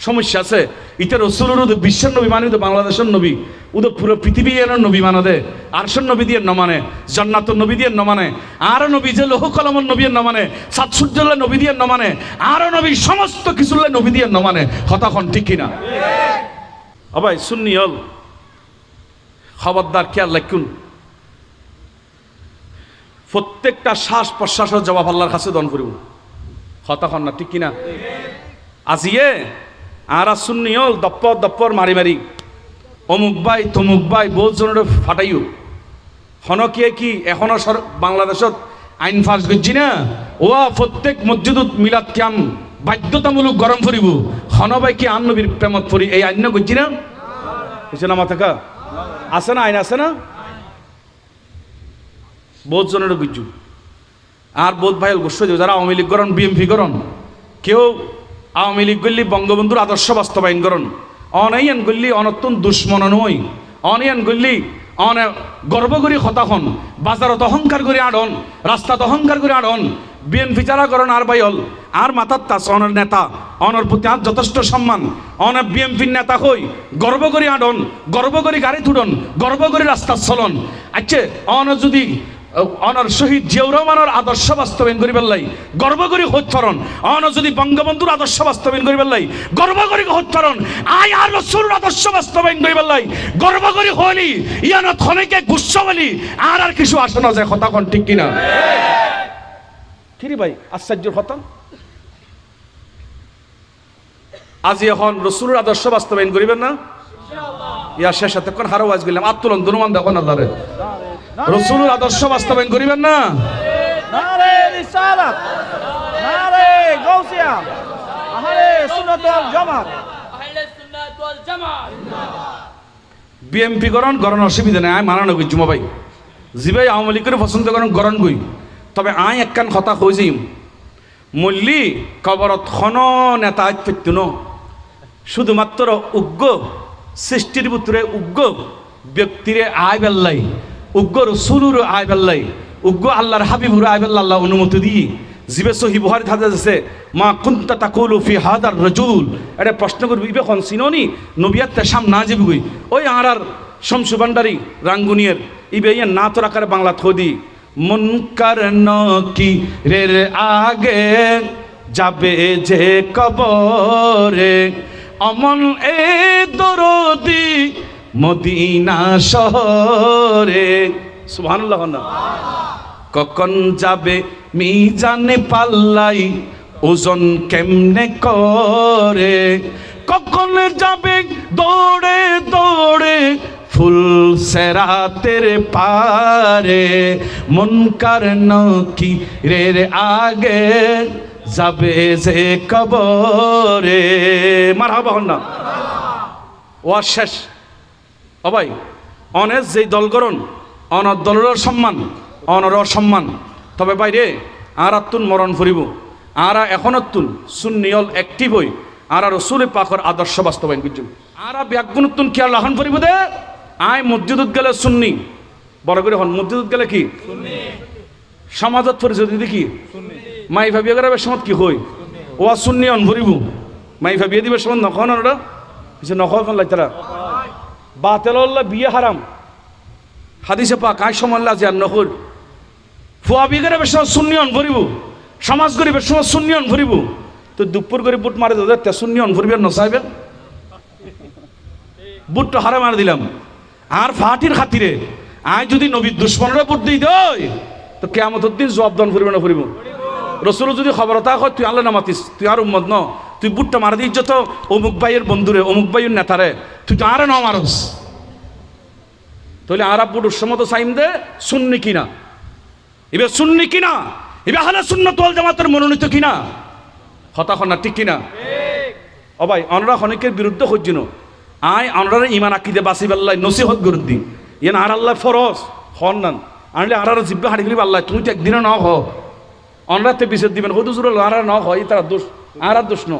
সমস্যা আছে ইতার রসুলের বিশ্বের নবী মানে তো বাংলাদেশের নবী উদো পুরো পৃথিবী এর নবী মানে দে আরশের নবী দিয়ে ন মানে জান্নাতুর নবী দিয়ে ন মানে আর নবী যে লৌহ কলমের নবী ন মানে সাত সূর্যের নবী দিয়ে ন মানে আর নবী সমস্ত কিছুর নবী দিয়ে ন মানে হতাখন ঠিক কিনা আবাই সুন্নি হল খবরদার খেয়াল রাখুন প্রত্যেকটা শ্বাস প্রশ্বাসের জবাব আল্লাহর কাছে দান করিব হতাখন না ঠিক কিনা আজিয়ে আর সুন্নি হল দপ্পর দপ্পর মারি মারি অমুক ভাই তমুক ভাই বহুত জনের ফাটাইও হনকিয়ে কি এখনো বাংলাদেশত আইন ফাঁস করছি না ও প্রত্যেক মসজিদত মিলাদ ক্যাম বাধ্যতামূলক গরম ফুরিব হনবাই কি আন নবীর প্রেমত ফুরি এই আইন করছি না বুঝছে না মাথাকা আছে না আইন আছে না বহুত জনের গুজু আর বহুত ভাই গোস্ব যারা আওয়ামী লীগ করন বিএমপি করন কেউ আওয়ামী লীগ করলি বঙ্গবন্ধুর আদর্শ বাস্তবায়ন করন অনাইয়ান করলি অনতুন দুশ্মন নই অনাইয়ান করলি অনে গর্ব করি হতাখন বাজারত অহংকার করে আড়ন রাস্তাত অহংকার করে আড়ন বিএনপি যারা করেন আর ভাই হল আর মাথার তাস অনের নেতা অনর প্রতি আর যথেষ্ট সম্মান অনে বিএনপির নেতা হই গর্ব করি আড়ন গর্ব করি গাড়ি তুড়ন গর্ব করি রাস্তা চলন আচ্ছা অন যদি অনর শহীদ জিয়াউর রহমানের আদর্শ বাস্তবায়ন করি পেলাই গর্ব করি হত্যরণ অন যদি বঙ্গবন্ধুর আদর্শ বাস্তবায়ন করি পেলাই গর্ব করি হত্যরণ আই আর রসুলের আদর্শ বাস্তবায়ন করি পেলাই গর্ব করি হলি ইয়ানত খনেকে গুচ্ছ বলি আর কিছু আসে না যায় কথা কোন ঠিক কিনা কিরে ভাই আশ্চর্যের কথা আজি এখন রসুলের আদর্শ বাস্তবায়ন করিবেন না ইয়া শেষ এতক্ষণ হারো আজ গেলাম আত্মলন দুনুমান দেখো না দাঁড়ে রসুলের আদর্শ বাস্তবায়ন করিবেন না নারে রিসালাত নারে গাউসিয়া আহলে সুন্নাত ওয়াল জামাত আহলে সুন্নাত ওয়াল জামাত বিএমপি গরণ অসুবিধা নাই আই মানানো কই জুমা ভাই জি ভাই আওয়ামী লীগের পছন্দ করেন গরণ কই তবে আই একখান কথা কই যাইম মল্লি কবরত খন নেতা আজ পেত ন শুধুমাত্র উগ্র সৃষ্টির ভিতরে উগ্র ব্যক্তিরে আয় বেল্লাই উগ্র রসুলুর আয় বেল্লাই উগ্র আল্লাহর হাবিবুর আয় বেল্লা আল্লাহ অনুমতি দিই জিবে সহি বুহারি থাকতে আছে মা কুন্তা তাকুলু ফি হাদার রাজুল এটা প্রশ্ন করবি ইবে কোন সিনোনি নবিয়াতে সাম না যাবি ওই আর শমসু ভান্ডারি রাঙ্গুনিয়ার ইবে ইয়া না তোর আকারে বাংলা থদি মুনকার নকিরের আগে যাবে যে কবরে অমন এ দরদি মদিনা শহরে সুবহানাল্লাহ না কখন যাবে মিজানে পাল্লাই ওজন কেমনে করে কখন যাবে দৌড়ে দৌড়ে ফুল সেরাতের পারে মুনকার নকিরের আগে যাবে যে কবরে মারহাবা হন না ওয়ার শেষ ও ভাই অনেক যেই দলগরণ অনর দলের সম্মান অনর সম্মান তবে বাইরে আর আত্মুন মরণ ফুরিব আর এখনতুন সুন্নিয়ল অ্যাক্টিভ হই আর রসুল পাকর আদর্শ বাস্তবায়ন করছি আর ব্যাগুণতুন কি আর লাহন ফুরিব দে আয় মসজিদত গেলে সুন্নি বড় করে হন মসজিদত গেলে কি সমাজত পরিচয় দিদি কি মাই ভাবিয়া গেলে বেসমত কি হই ও সুন্নি অন ভরিব মাই ভাবিয়া দিবে সমত নখন ওরা কিছু নখন লাগতারা বাতেল্লা বিয়ে হারাম হাদিসে পাক আয় সমাল্লা যে আর নহর ফুয়া বিগেরে বেশ শূন্যন ভরিব সমাজ গরিবের সময় শূন্যন ভরিব তো দুপুর করে বুট মারে তে শূন্যন ভরিবেন নসাইবেন বুটটা হারা মারে দিলাম আর ফাটির খাতিরে আয় যদি নবীর দুশ্মনরা বুট দিই দই তো কেয়ামতের দিন জবাব দান ভরিব না ভরিব রসুল যদি খবর তা হয় তুই আল্লাহ নামাতিস তুই আর উম্মত ন তুই বুটটা মারা দিস যত অমুক ভাইয়ের বন্ধুরে অমুক ভাইয়ের নেতারে তুই তো আর ন মারস তাহলে আরব বুডুর সমত সাইম দে সুন্নি কিনা এবার সুন্নি কিনা এবার আহলে সুন্নাত ওয়াল জামাতের মনোনীত কিনা কথা না ঠিক কিনা ও ভাই আমরা অনেকের বিরুদ্ধে হজ্জিনো আয় আমরা ইমান আকিদে বাসিব আল্লাহ নসিহত করে দিই ইয়ান আর আল্লাহ ফরজ হন নান আনলে আর জিব্বা হাড়ি গেলি আল্লাহ তুমি তো একদিনে ন হ অনরাতে বিশেষ দিবেন হদুজুর আর ন হয় তারা দোষ আর দোষ ন